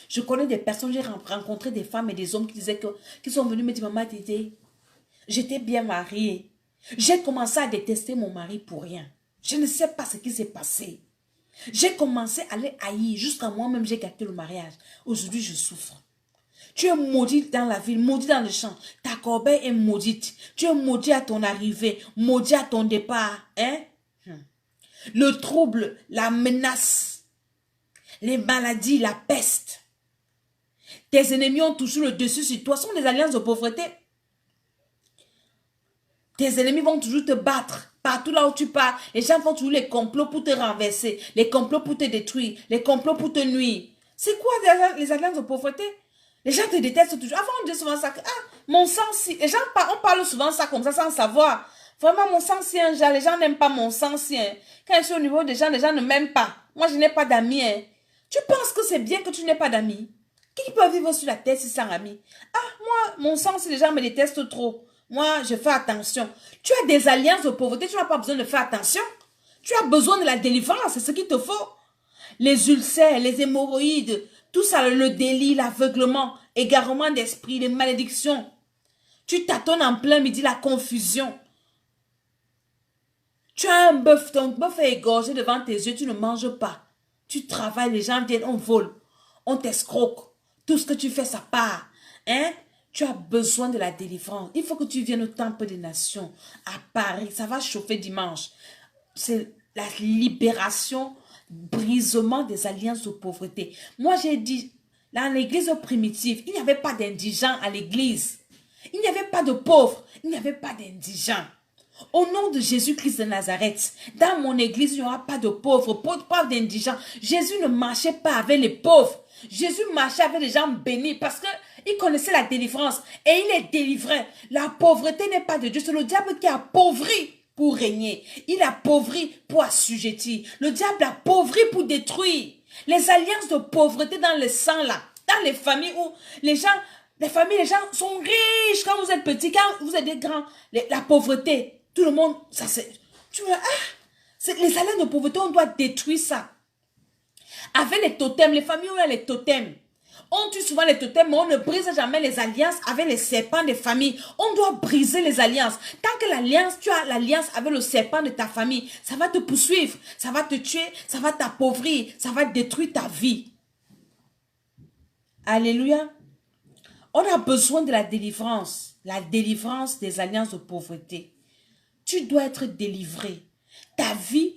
Je connais des personnes, j'ai rencontré des femmes et des hommes qui disaient que, qui sont venus me dire, maman, j'étais bien mariée. J'ai commencé à détester mon mari pour rien. Je ne sais pas ce qui s'est passé. J'ai commencé à les haïr. Jusqu'à moi-même, j'ai gâté le mariage. Aujourd'hui, je souffre. Tu es maudit dans la ville, maudit dans le champ. Ta corbeille est maudite. Tu es maudit à ton arrivée, maudit à ton départ. Hein? Le trouble, la menace, les maladies, la peste. Tes ennemis ont toujours le dessus sur toi. Ce sont des alliances de pauvreté. Tes ennemis vont toujours te battre. Partout là où tu pars, les gens font toujours les complots pour te renverser, les complots pour te détruire, les complots pour te nuire. C'est quoi les alliances de pauvreté? Les gens te détestent toujours. Avant, on dit souvent ça. Ah, mon sang, si. Les gens on parle souvent ça comme ça sans savoir. Vraiment, mon sang, si un genre, les gens n'aiment pas mon sang, si. Hein. Quand je suis au niveau des gens ne m'aiment pas. Moi, je n'ai pas d'amis. Hein. Tu penses que c'est bien que tu n'aies pas d'amis? Qui peut vivre sur la terre sans amis? Ah, moi, mon sang, si les gens me détestent trop. Moi, je fais attention. Tu as des alliances de pauvreté, tu n'as pas besoin de faire attention. Tu as besoin de la délivrance, c'est ce qu'il te faut. Les ulcères, les hémorroïdes, tout ça, le délit, l'aveuglement, égarement d'esprit, les malédictions. Tu tâtonnes en plein midi, la confusion. Tu as un bœuf, ton bœuf est égorgé devant tes yeux, tu ne manges pas. Tu travailles, les gens viennent, on vole, on t'escroque. Tout ce que tu fais, ça part. Hein? Tu as besoin de la délivrance. Il faut que tu viennes au Temple des Nations, à Paris. Ça va chauffer dimanche. C'est la libération, brisement des alliances de pauvreté. Moi, j'ai dit, dans l'église primitive, il n'y avait pas d'indigents à l'église. Il n'y avait pas de pauvres. Il n'y avait pas d'indigents. Au nom de Jésus-Christ de Nazareth, dans mon église, il n'y aura pas de pauvres, pas d'indigents. Jésus ne marchait pas avec les pauvres. Jésus marchait avec les gens bénis parce qu'il connaissait la délivrance et il les délivrait. La pauvreté n'est pas de Dieu, c'est le diable qui a appauvri pour régner. Il a appauvri pour assujettir. Le diable a appauvri pour détruire. Les alliances de pauvreté dans le sang là, dans les familles où les gens sont riches quand vous êtes petits, quand vous êtes des grands. La pauvreté, tout le monde, ça c'est... les alliances de pauvreté, on doit détruire ça. Avec les totems, les familles où il y a les totems, on tue souvent les totems, mais on ne brise jamais les alliances avec les serpents des familles. On doit briser les alliances. Tant que l'alliance, tu as l'alliance avec le serpent de ta famille, ça va te poursuivre, ça va te tuer, ça va t'appauvrir, ça va détruire ta vie. Alléluia. On a besoin de la délivrance des alliances de pauvreté. Tu dois être délivré. Ta vie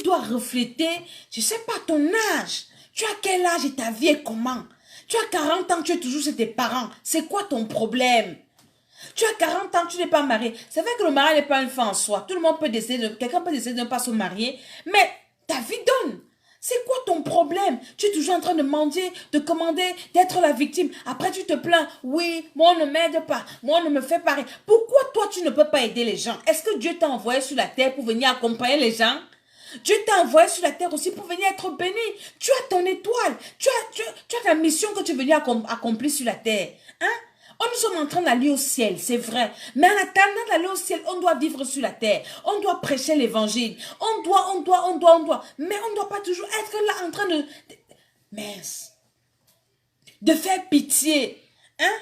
doit refléter, je ne sais pas, ton âge. Tu as quel âge et ta vie est comment? Tu as 40 ans, tu es toujours chez tes parents. C'est quoi ton problème? Tu as 40 ans, tu n'es pas marié. C'est vrai que le mariage n'est pas une fin en soi. Tout le monde peut décider, quelqu'un peut décider de ne pas se marier. Mais ta vie donne. C'est quoi ton ton problème? Tu es toujours en train de mendier, de commander, d'être la victime. Après, tu te plains. Oui, moi, on ne m'aide pas. Moi, on ne me fait pas rien. Pourquoi toi, tu ne peux pas aider les gens? Est-ce que Dieu t'a envoyé sur la terre pour venir accompagner les gens? Dieu t'a envoyé sur la terre aussi pour venir être béni. Tu as ton étoile. Tu as ta mission que tu es venu accomplir sur la terre. Hein? Nous sommes en train d'aller au ciel, c'est vrai. Mais en attendant d'aller au ciel, on doit vivre sur la terre. On doit prêcher l'évangile. On doit. Mais on ne doit pas toujours être là en train de faire pitié. Hein?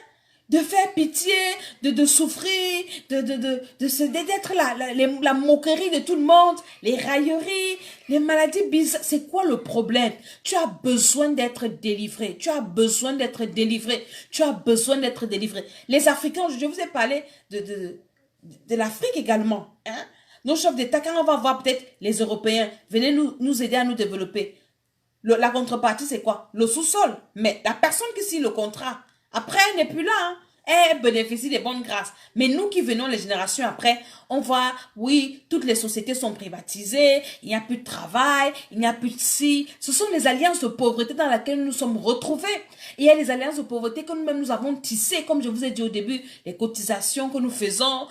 De faire pitié, de souffrir, d'être la moquerie de tout le monde, les railleries, les maladies bizarres. C'est quoi le problème? Tu as besoin d'être délivré. Tu as besoin d'être délivré. Tu as besoin d'être délivré. Les Africains, je vous ai parlé de l'Afrique également. Hein? Nos chefs d'État, quand on va voir peut-être les Européens, venez nous aider à nous développer. La contrepartie, c'est quoi? Le sous-sol. Mais la personne qui signe le contrat, après, elle n'est plus là. Hein. Elle bénéficie des bonnes grâces. Mais nous qui venons les générations après, on voit, oui, toutes les sociétés sont privatisées, il n'y a plus de travail, il n'y a plus de ci. Ce sont les alliances de pauvreté dans lesquelles nous nous sommes retrouvés. Et il y a les alliances de pauvreté que nous-mêmes nous avons tissées, comme je vous ai dit au début, les cotisations que nous faisons,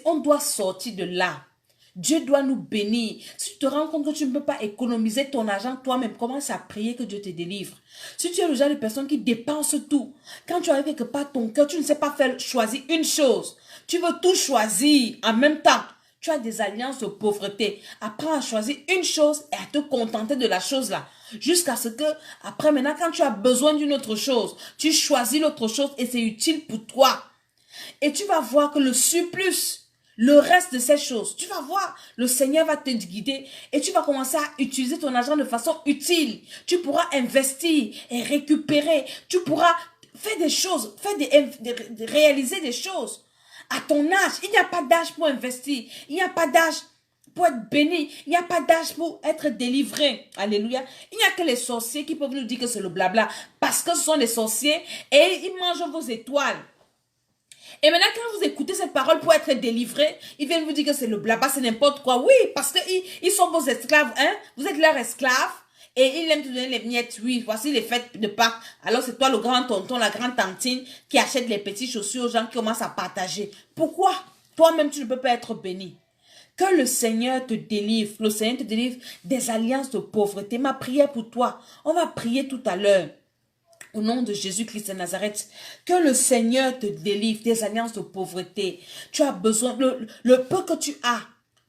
on doit sortir de là. Dieu doit nous bénir. Si tu te rends compte que tu ne peux pas économiser ton argent toi-même, commence à prier que Dieu te délivre. Si tu es le genre de personne qui dépense tout, quand tu arrives quelque part ton cœur, tu ne sais pas faire choisir une chose. Tu veux tout choisir en même temps. Tu as des alliances de pauvreté. Apprends à choisir une chose et à te contenter de la chose là. Jusqu'à ce que, après maintenant, quand tu as besoin d'une autre chose, tu choisis l'autre chose et c'est utile pour toi. Et tu vas voir que le surplus, le reste de ces choses, tu vas voir, le Seigneur va te guider et tu vas commencer à utiliser ton argent de façon utile. Tu pourras investir et récupérer. Tu pourras faire des choses, réaliser des choses. À ton âge, il n'y a pas d'âge pour investir. Il n'y a pas d'âge pour être béni. Il n'y a pas d'âge pour être délivré. Alléluia. Il n'y a que les sorciers qui peuvent nous dire que c'est le blabla. Parce que ce sont des sorciers et ils mangent vos étoiles. Et maintenant, quand vous écoutez cette parole pour être délivré, ils viennent vous dire que c'est le blabla, c'est n'importe quoi. Oui, parce qu'ils sont vos esclaves, hein. Vous êtes leurs esclaves et ils aiment te donner les miettes. Oui, voici les fêtes de Pâques. Alors, c'est toi le grand tonton, la grande tantine qui achète les petites chaussures aux gens qui commencent à partager. Pourquoi toi-même, tu ne peux pas être béni? Que le Seigneur te délivre. Le Seigneur te délivre des alliances de pauvreté. Ma prière pour toi, on va prier tout à l'heure. Au nom de Jésus-Christ de Nazareth, que le Seigneur te délivre des alliances de pauvreté. Tu as besoin, le peu que tu as,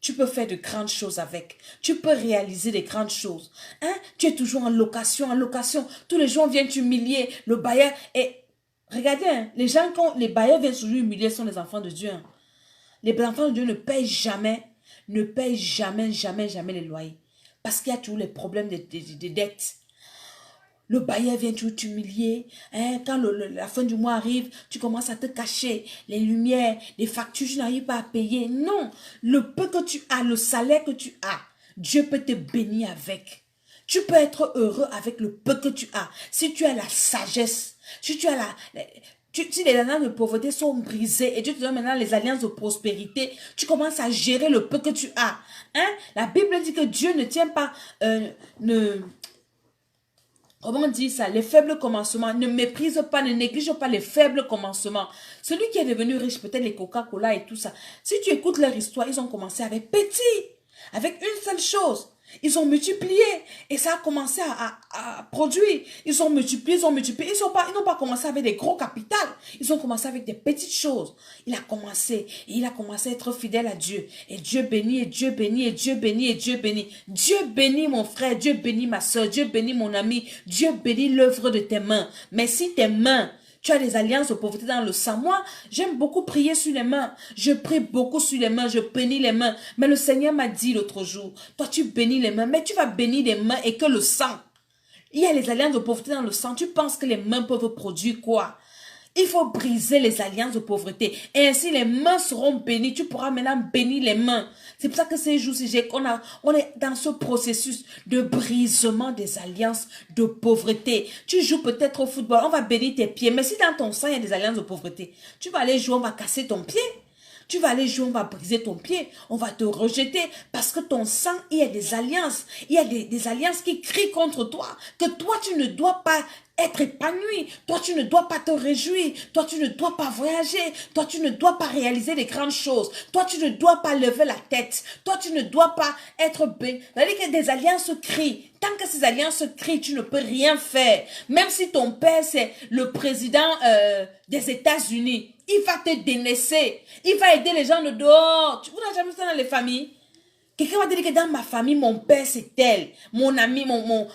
tu peux faire de grandes choses avec. Tu peux réaliser des grandes choses. Hein? Tu es toujours en location, en location. Tous les gens viennent t'humilier. Le bailleur et regardez, hein, les gens, quand les bailleurs viennent toujours humilier, sont les enfants de Dieu. Hein. Les enfants de Dieu ne payent jamais les loyers. Parce qu'il y a toujours les problèmes de dettes. Le bailleur vient toujours t'humilier. Hein? Quand la fin du mois arrive, tu commences à te cacher. Les lumières, les factures, tu n'arrives pas à payer. Non, le peu que tu as, le salaire que tu as, Dieu peut te bénir avec. Tu peux être heureux avec le peu que tu as. Si tu as la sagesse, si tu as si les alliances de pauvreté sont brisées et Dieu te donne maintenant les alliances de prospérité, tu commences à gérer le peu que tu as. Hein? La Bible dit que Dieu ne tient pas, comment on dit ça? Les faibles commencements. Ne méprise pas, ne néglige pas les faibles commencements. Celui qui est devenu riche, peut-être les Coca-Cola et tout ça. Si tu écoutes leur histoire, ils ont commencé avec petit. Avec une seule chose. Ils ont multiplié. Et ça a commencé à produire. Ils ont multiplié, ils ont multiplié. Ils n'ont pas commencé avec des gros capitales. Ils ont commencé avec des petites choses. Il a commencé. Et il a commencé à être fidèle à Dieu. Et Dieu bénit, et Dieu bénit, et Dieu bénit, et Dieu bénit. Dieu bénit mon frère, Dieu bénit ma soeur, Dieu bénit mon ami. Dieu bénit l'œuvre de tes mains. Mais si tes mains, tu as des alliances de pauvreté dans le sang. Moi, j'aime beaucoup prier sur les mains. Je prie beaucoup sur les mains. Je bénis les mains. Mais le Seigneur m'a dit l'autre jour, toi, tu bénis les mains, mais tu vas bénir les mains et que le sang. Il y a les alliances de pauvreté dans le sang. Tu penses que les mains peuvent produire quoi? Il faut briser les alliances de pauvreté. Et ainsi, les mains seront bénies. Tu pourras maintenant bénir les mains. C'est pour ça que ces jours-ci, on est dans ce processus de brisement des alliances de pauvreté. Tu joues peut-être au football, on va bénir tes pieds. Mais si dans ton sang, il y a des alliances de pauvreté, tu vas aller jouer, on va casser ton pied. Tu vas aller jouer, on va briser ton pied, on va te rejeter parce que ton sang, il y a des alliances. Il y a des alliances qui crient contre toi, que toi, tu ne dois pas être épanoui. Toi, tu ne dois pas te réjouir. Toi, tu ne dois pas voyager. Toi, tu ne dois pas réaliser des grandes choses. Toi, tu ne dois pas lever la tête. Toi, tu ne dois pas être béni. C'est-à-dire que des alliances crient. Tant que ces alliances crient, tu ne peux rien faire. Même si ton père, c'est le président des États-Unis, il va te délaisser. Il va aider les gens de dehors. Vous n'avez jamais vu ça dans les familles? Quelqu'un va te dire que dans ma famille, mon père c'est tel, mon ami, mon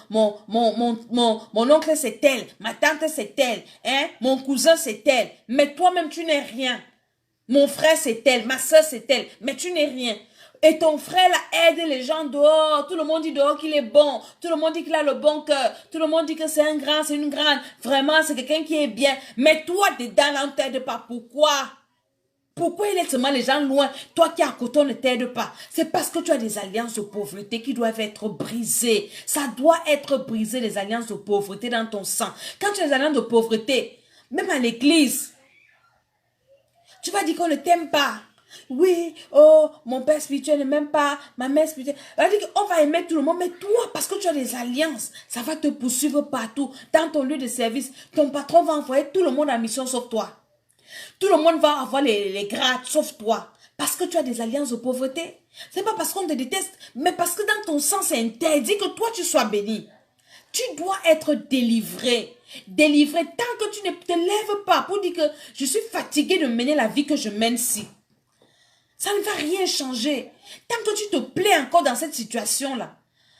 oncle c'est tel, ma tante c'est tel, hein? Mon cousin c'est tel, mais toi-même tu n'es rien. Mon frère c'est tel, ma soeur c'est tel, mais tu n'es rien. Et ton frère là aide les gens dehors, tout le monde dit dehors qu'il est bon, tout le monde dit qu'il a le bon cœur, tout le monde dit que c'est un grand, c'est une grande, vraiment c'est quelqu'un qui est bien, mais toi dedans là on t'aide pas, pourquoi? Pourquoi il est seulement les gens loin? Toi qui es à côté, on ne t'aide pas. C'est parce que tu as des alliances de pauvreté qui doivent être brisées. Ça doit être brisé, les alliances de pauvreté dans ton sang. Quand tu as des alliances de pauvreté, même à l'église, tu vas dire qu'on ne t'aime pas. Oui, oh, mon père spirituel ne m'aime pas, ma mère spirituelle. On va aimer tout le monde, mais toi, parce que tu as des alliances, ça va te poursuivre partout. Dans ton lieu de service, ton patron va envoyer tout le monde en mission sauf toi. Tout le monde va avoir les grades, sauf toi. Parce que tu as des alliances de pauvreté. Ce n'est pas parce qu'on te déteste, mais parce que dans ton sang, c'est interdit que toi, tu sois béni. Tu dois être délivré. Délivré tant que tu ne te lèves pas pour dire que je suis fatigué de mener la vie que je mène ici. Ça ne va rien changer. Tant que tu te plais encore dans cette situation-là,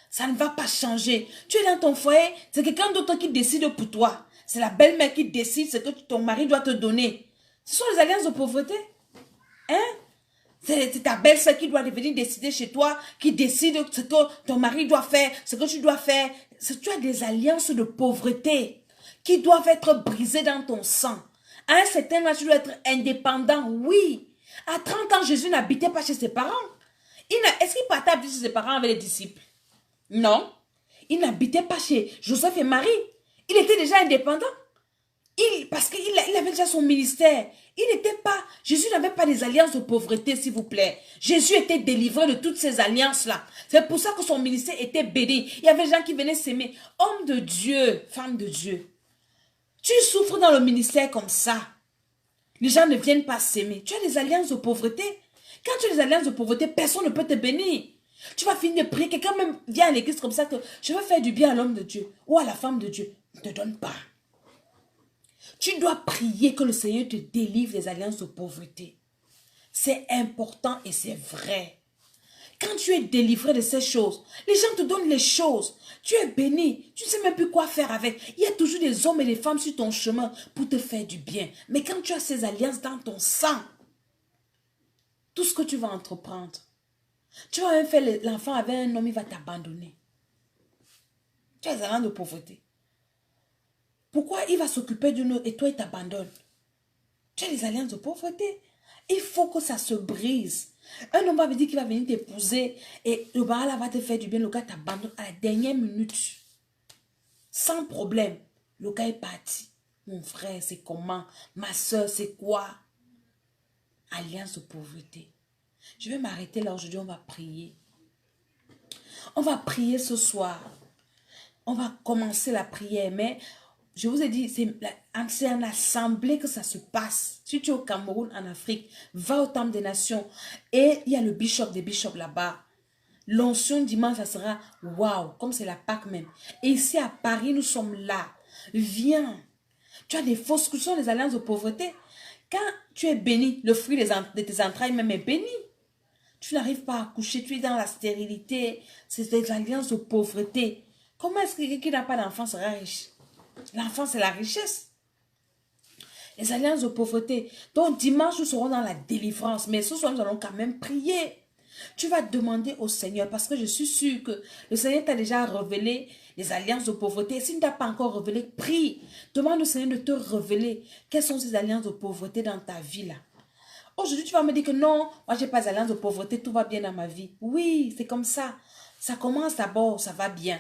ça ne va pas changer. Tu es dans ton foyer, c'est quelqu'un d'autre qui décide pour toi. C'est la belle-mère qui décide ce que ton mari doit te donner. Ce sont les alliances de pauvreté. Hein? C'est ta belle-sœur qui doit venir décider chez toi, qui décide ce que ton mari doit faire, ce que tu dois faire. Tu as des alliances de pauvreté qui doivent être brisées dans ton sang. À un certain âge, tu dois être indépendant, oui. À 30 ans, Jésus n'habitait pas chez ses parents. Est-ce qu'il partait habiter chez ses parents avec les disciples? Non. Il n'habitait pas chez Joseph et Marie. Il était déjà indépendant. Parce qu'il avait déjà son ministère. Jésus n'avait pas des alliances de pauvreté, s'il vous plaît. Jésus était délivré de toutes ces alliances-là. C'est pour ça que son ministère était béni. Il y avait des gens qui venaient s'aimer. Homme de Dieu, femme de Dieu. Tu souffres dans le ministère comme ça. Les gens ne viennent pas s'aimer. Tu as des alliances de pauvreté. Quand tu as des alliances de pauvreté, personne ne peut te bénir. Tu vas finir de prier. Quelqu'un même vient à l'église comme ça que je veux faire du bien à l'homme de Dieu ou à la femme de Dieu. Ne te donne pas. Tu dois prier que le Seigneur te délivre des alliances de pauvreté. C'est important et c'est vrai. Quand tu es délivré de ces choses, les gens te donnent les choses. Tu es béni. Tu ne sais même plus quoi faire avec. Il y a toujours des hommes et des femmes sur ton chemin pour te faire du bien. Mais quand tu as ces alliances dans ton sang, tout ce que tu vas entreprendre, tu vas même faire l'enfant avec un homme, il va t'abandonner. Tu as des alliances de pauvreté. Pourquoi il va s'occuper d'une autre et toi il t'abandonne? Tu as des alliances de pauvreté. Il faut que ça se brise. Un homme va me dire qu'il va venir t'épouser et le mari va te faire du bien, le gars t'abandonne à la dernière minute. Sans problème. Le gars est parti. Mon frère, c'est comment? Ma soeur, c'est quoi? Alliance de pauvreté. Je vais m'arrêter là aujourd'hui, on va prier. On va prier ce soir. On va commencer la prière, mais je vous ai dit, c'est en assemblée que ça se passe. Si tu es au Cameroun, en Afrique, va au Temple des Nations. Et il y a le bishop des bishops là-bas. L'onction dimanche, ça sera waouh, comme c'est la Pâque même. Et ici à Paris, nous sommes là. Viens. Tu as des fausses couches, des alliances de pauvreté. Quand tu es béni, le fruit de tes entrailles même est béni. Tu n'arrives pas à coucher, tu es dans la stérilité. C'est des alliances de pauvreté. Comment est-ce que quelqu'un qui n'a pas d'enfant sera riche? L'enfant, c'est la richesse. Les alliances de pauvreté. Donc, dimanche, nous serons dans la délivrance. Mais ce soir, nous allons quand même prier. Tu vas demander au Seigneur, parce que je suis sûre que le Seigneur t'a déjà révélé les alliances de pauvreté. S'il ne t'a pas encore révélé, prie. Demande au Seigneur de te révéler quelles sont ces alliances de pauvreté dans ta vie là. Aujourd'hui, tu vas me dire que non, moi, je n'ai pas d'alliance de pauvreté, tout va bien dans ma vie. Oui, c'est comme ça. Ça commence d'abord, ça va bien.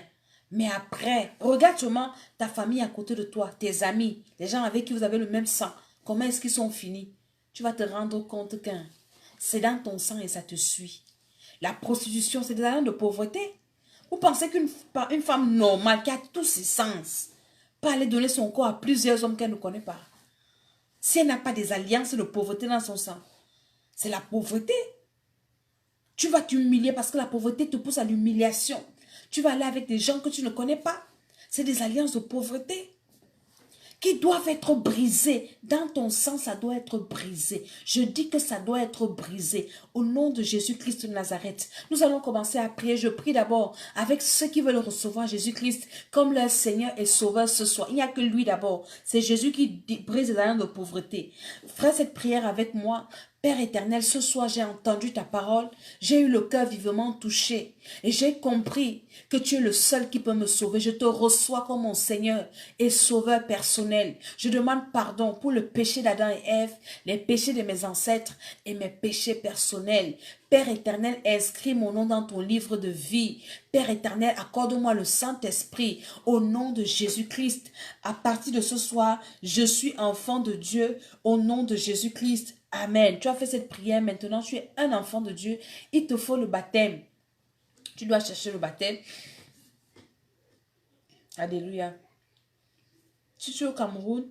Mais après, regarde seulement ta famille à côté de toi, tes amis, les gens avec qui vous avez le même sang. Comment est-ce qu'ils sont finis? Tu vas te rendre compte qu'un c'est dans ton sang et ça te suit. La prostitution, c'est des alliances de pauvreté. Vous pensez qu'une femme normale qui a tous ses sens peut aller donner son corps à plusieurs hommes qu'elle ne connaît pas? Si elle n'a pas des alliances de pauvreté dans son sang, c'est la pauvreté. Tu vas t'humilier parce que la pauvreté te pousse à l'humiliation. Tu vas aller avec des gens que tu ne connais pas. C'est des alliances de pauvreté qui doivent être brisées. Dans ton sang, ça doit être brisé. Je dis que ça doit être brisé. Au nom de Jésus-Christ de Nazareth, nous allons commencer à prier. Je prie d'abord avec ceux qui veulent recevoir Jésus-Christ comme leur Seigneur et Sauveur ce soir. Il n'y a que lui d'abord. C'est Jésus qui brise les alliances de pauvreté. Fais cette prière avec moi. Père éternel, ce soir j'ai entendu ta parole, j'ai eu le cœur vivement touché et j'ai compris que tu es le seul qui peut me sauver. Je te reçois comme mon Seigneur et Sauveur personnel. Je demande pardon pour le péché d'Adam et Ève, les péchés de mes ancêtres et mes péchés personnels. Père éternel, inscris mon nom dans ton livre de vie. Père éternel, accorde-moi le Saint-Esprit au nom de Jésus-Christ. À partir de ce soir, je suis enfant de Dieu au nom de Jésus-Christ. Amen. Tu as fait cette prière, maintenant tu es un enfant de Dieu. Il te faut le baptême. Tu dois chercher le baptême. Alléluia. Si tu es au Cameroun,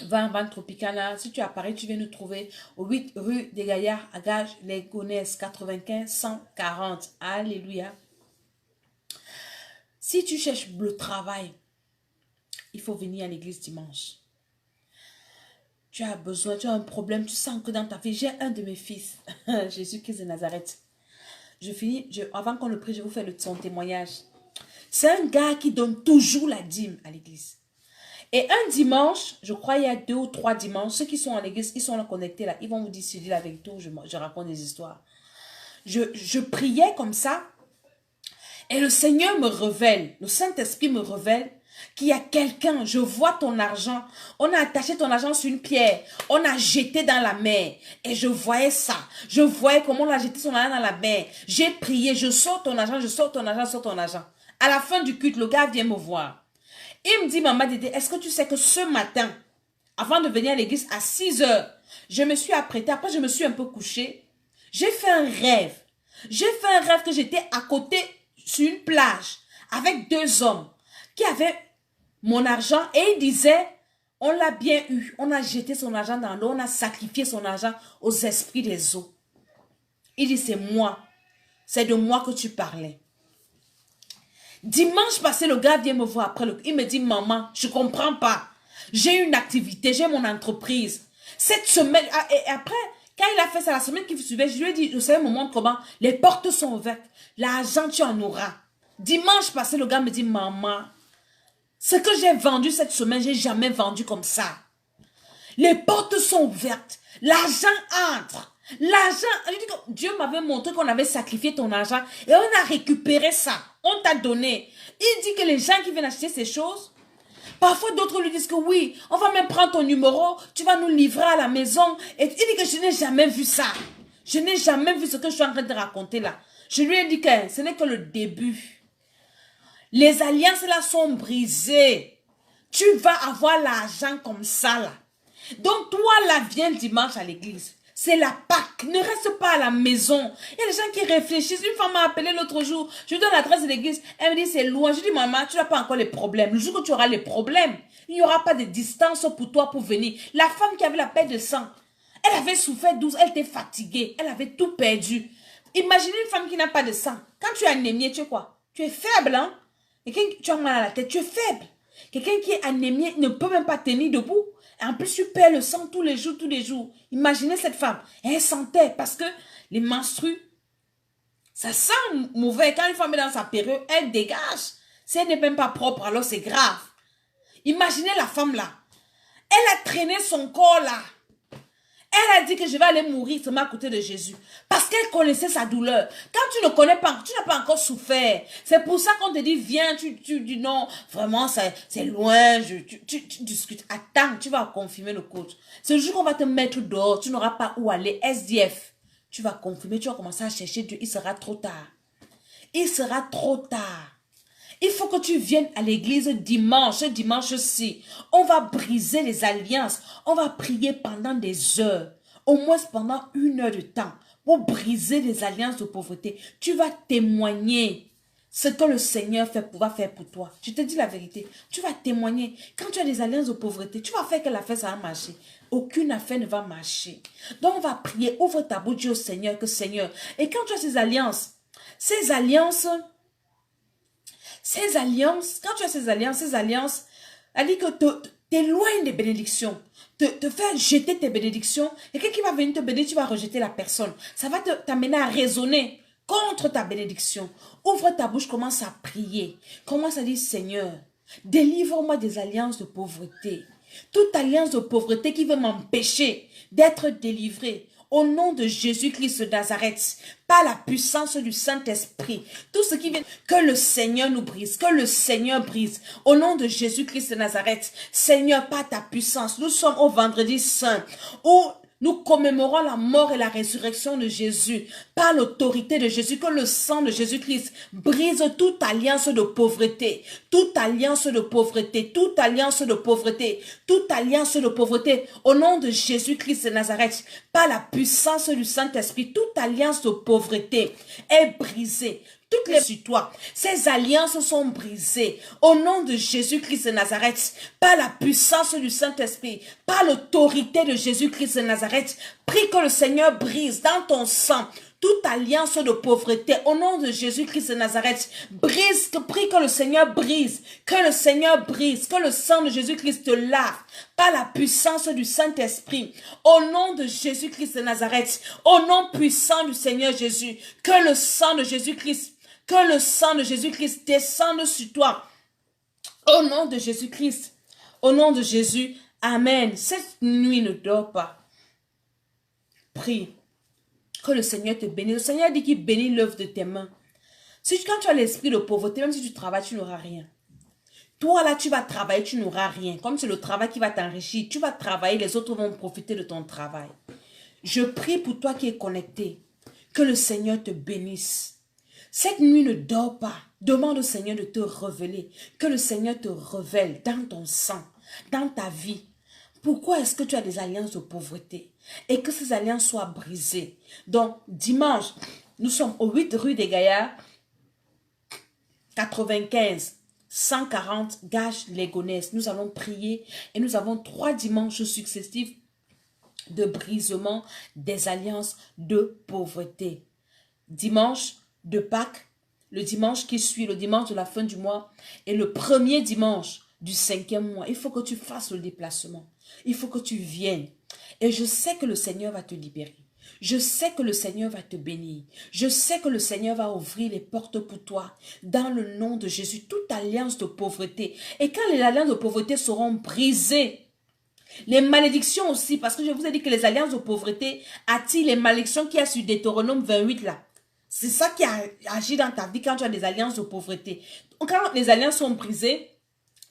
va en Vente Tropicana. Si tu es à Paris, tu viens nous trouver au 8 rue des Gaillards à Gage-les-Gonesse 95 140. Alléluia. Si tu cherches le travail, il faut venir à l'église dimanche. Tu as besoin, tu as un problème, tu sens que dans ta vie, j'ai un de mes fils, Jésus-Christ de Nazareth. Avant qu'on le prie, je vous fais son témoignage. C'est un gars qui donne toujours la dîme à l'église. Et un dimanche, je crois il y a 2 ou 3 dimanches, ceux qui sont à l'église, ils sont là connectés là, ils vont vous dire, si je dis la vérité, je raconte des histoires. Je priais comme ça, et le Seigneur me révèle, le Saint-Esprit me révèle, qu'il y a quelqu'un, je vois ton argent, on a attaché ton argent sur une pierre, on a jeté dans la mer, et je voyais ça, je voyais comment on a jeté son argent dans la mer, j'ai prié, je sors ton argent, je sors ton argent, je sors ton argent. À la fin du culte, le gars vient me voir, il me dit, maman Dédé, est-ce que tu sais que ce matin, avant de venir à l'église à 6 heures, je me suis apprêtée, après je me suis un peu couchée, j'ai fait un rêve que j'étais à côté sur une plage, avec 2 hommes, qui avaient mon argent et il disait, on l'a bien eu, on a jeté son argent dans l'eau, on a sacrifié son argent aux esprits des eaux. Il dit, c'est moi, c'est de moi que tu parlais. Dimanche passé, le gars vient me voir après, il me dit, maman, je ne comprends pas, j'ai une activité, j'ai mon entreprise. Cette semaine, et après, quand il a fait ça la semaine qui suivait, je lui ai dit, vous savez, me montre comment les portes sont ouvertes, l'argent tu en auras. Dimanche passé, le gars me dit, maman, ce que j'ai vendu cette semaine, je n'ai jamais vendu comme ça. Les portes sont ouvertes. L'argent entre. L'argent, Dieu m'avait montré qu'on avait sacrifié ton argent et on a récupéré ça. On t'a donné. Il dit que les gens qui viennent acheter ces choses, parfois d'autres lui disent que oui, on va même prendre ton numéro, tu vas nous livrer à la maison. Et il dit que je n'ai jamais vu ça. Je n'ai jamais vu ce que je suis en train de raconter là. Je lui ai dit que ce n'est que le début. Les alliances là sont brisées. Tu vas avoir l'argent comme ça là. Donc toi là, viens dimanche à l'église. C'est la Pâque. Ne reste pas à la maison. Il y a des gens qui réfléchissent. Une femme m'a appelé l'autre jour. Je lui donne l'adresse de l'église. Elle me dit c'est loin. Je dis maman, tu n'as pas encore les problèmes. Le jour que tu auras les problèmes, il n'y aura pas de distance pour toi pour venir. La femme qui avait la perte de sang, elle avait souffert 12. Elle était fatiguée. Elle avait tout perdu. Imaginez une femme qui n'a pas de sang. Quand tu es anémiée, tu es quoi? Tu es faible, hein? Quelqu'un qui a mal à la tête, tu es faible. Quelqu'un qui est anémié ne peut même pas tenir debout. Et en plus, tu perds le sang tous les jours, tous les jours. Imaginez cette femme. Elle sentait parce que les menstrues, ça sent mauvais. Quand une femme est dans sa période, elle dégage. Si elle n'est même pas propre, alors c'est grave. Imaginez la femme là. Elle a traîné son corps là. Elle a dit que je vais aller mourir seulement à côté de Jésus. Parce qu'elle connaissait sa douleur. Quand tu ne connais pas, tu n'as pas encore souffert. C'est pour ça qu'on te dit, viens, tu dis non, vraiment, c'est loin, tu discutes. Attends, tu vas confirmer le coach. Ce jour qu'on va te mettre dehors, tu n'auras pas où aller, SDF. Tu vas confirmer, tu vas commencer à chercher Dieu, il sera trop tard. Il sera trop tard. Il faut que tu viennes à l'église dimanche-ci. On va briser les alliances. On va prier pendant des heures. au moins pendant 1 heure de temps, pour briser les alliances de pauvreté. Tu vas témoigner ce que le Seigneur va faire pour toi. Je te dis la vérité. Tu vas témoigner. Quand tu as des alliances de pauvreté, tu vas faire que l'affaire, ça va marcher. Aucune affaire ne va marcher. Donc, on va prier. Ouvre ta bouche, dis au Seigneur que Seigneur. Et quand tu as ces alliances, quand tu as ces alliances, elle dit que t'éloignes des bénédictions, te faire jeter tes bénédictions, et quelqu'un qui va venir te bénir, tu vas rejeter la personne. Ça va t'amener à raisonner contre ta bénédiction. Ouvre ta bouche, commence à prier. Commence à dire, Seigneur, délivre-moi des alliances de pauvreté. Toute alliance de pauvreté qui veut m'empêcher d'être délivré. Au nom de Jésus-Christ de Nazareth, par la puissance du Saint-Esprit, tout ce qui vient, que le Seigneur nous brise, que le Seigneur brise. Au nom de Jésus-Christ de Nazareth, Seigneur, par ta puissance, nous sommes au vendredi saint, où nous commémorons la mort et la résurrection de Jésus. Par l'autorité de Jésus, que le sang de Jésus-Christ brise toute alliance de pauvreté. Toute alliance de pauvreté. Toute alliance de pauvreté. Toute alliance de pauvreté. Au nom de Jésus-Christ de Nazareth, par la puissance du Saint-Esprit, toute alliance de pauvreté est brisée. Toutes les sur toi, ces alliances sont brisées au nom de Jésus-Christ de Nazareth, par la puissance du Saint-Esprit, par l'autorité de Jésus-Christ de Nazareth. Prie que le Seigneur brise dans ton sang toute alliance de pauvreté au nom de Jésus-Christ de Nazareth. Brise, prie que le Seigneur brise, que le Seigneur brise, que le sang de Jésus-Christ te lave par la puissance du Saint-Esprit. Au nom de Jésus-Christ de Nazareth, au nom puissant du Seigneur Jésus, que le sang de Jésus-Christ descende sur toi. Au nom de Jésus-Christ. Au nom de Jésus. Amen. Cette nuit ne dors pas. Prie. Que le Seigneur te bénisse. Le Seigneur dit qu'il bénit l'œuvre de tes mains. Quand tu as l'esprit de pauvreté, même si tu travailles, tu n'auras rien. Toi là, tu vas travailler, tu n'auras rien. Comme c'est le travail qui va t'enrichir. Tu vas travailler, les autres vont profiter de ton travail. Je prie pour toi qui es connecté. Que le Seigneur te bénisse. Cette nuit ne dors pas. Demande au Seigneur de te révéler. Que le Seigneur te révèle dans ton sang, dans ta vie. Pourquoi est-ce que tu as des alliances de pauvreté? Et que ces alliances soient brisées. Donc, dimanche, nous sommes au 8 rue des Gaillards, 95 140 Gages-les-Gonesse. Nous allons prier et nous avons 3 dimanches successifs de brisement des alliances de pauvreté. Dimanche de Pâques, le dimanche qui suit, le dimanche de la fin du mois et le premier dimanche du 5e mois. Il faut que tu fasses le déplacement. Il faut que tu viennes. Et je sais que le Seigneur va te libérer. Je sais que le Seigneur va te bénir. Je sais que le Seigneur va ouvrir les portes pour toi. Dans le nom de Jésus, toute alliance de pauvreté. Et quand les alliances de pauvreté seront brisées, les malédictions aussi, parce que je vous ai dit que les alliances de pauvreté attirent les malédictions qu'il y a sur Deutéronome 28 là. C'est ça qui agit dans ta vie quand tu as des alliances de pauvreté. Quand les alliances sont brisées,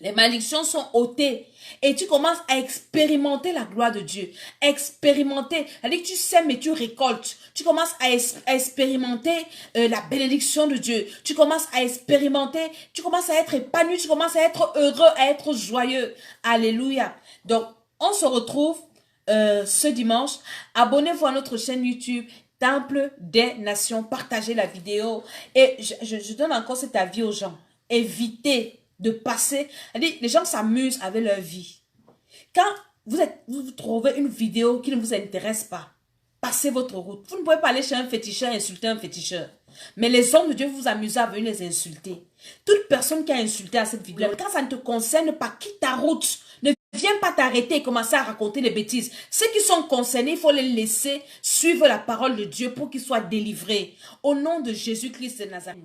les malédictions sont ôtées. Et tu commences à expérimenter la gloire de Dieu. Expérimenter. C'est-à-dire que tu sèmes et tu récoltes. Tu commences à expérimenter la bénédiction de Dieu. Tu commences à expérimenter. Tu commences à être épanoui. Tu commences à être heureux, à être joyeux. Alléluia. Donc, on se retrouve ce dimanche. Abonnez-vous à notre chaîne YouTube. Temple des Nations. Partagez la vidéo. Et je donne encore cet avis aux gens. Évitez de passer. Les gens s'amusent avec leur vie. Quand vous trouvez une vidéo qui ne vous intéresse pas, passez votre route. Vous ne pouvez pas aller chez un féticheur et insulter un féticheur. Mais les hommes de Dieu vous amusez à venir les insulter. Toute personne qui a insulté à cette vidéo, quand ça ne te concerne pas, quitte ta route. Ne viens pas t'arrêter et commencer à raconter des bêtises. Ceux qui sont concernés, il faut les laisser suivre la parole de Dieu pour qu'ils soient délivrés. Au nom de Jésus-Christ de Nazareth.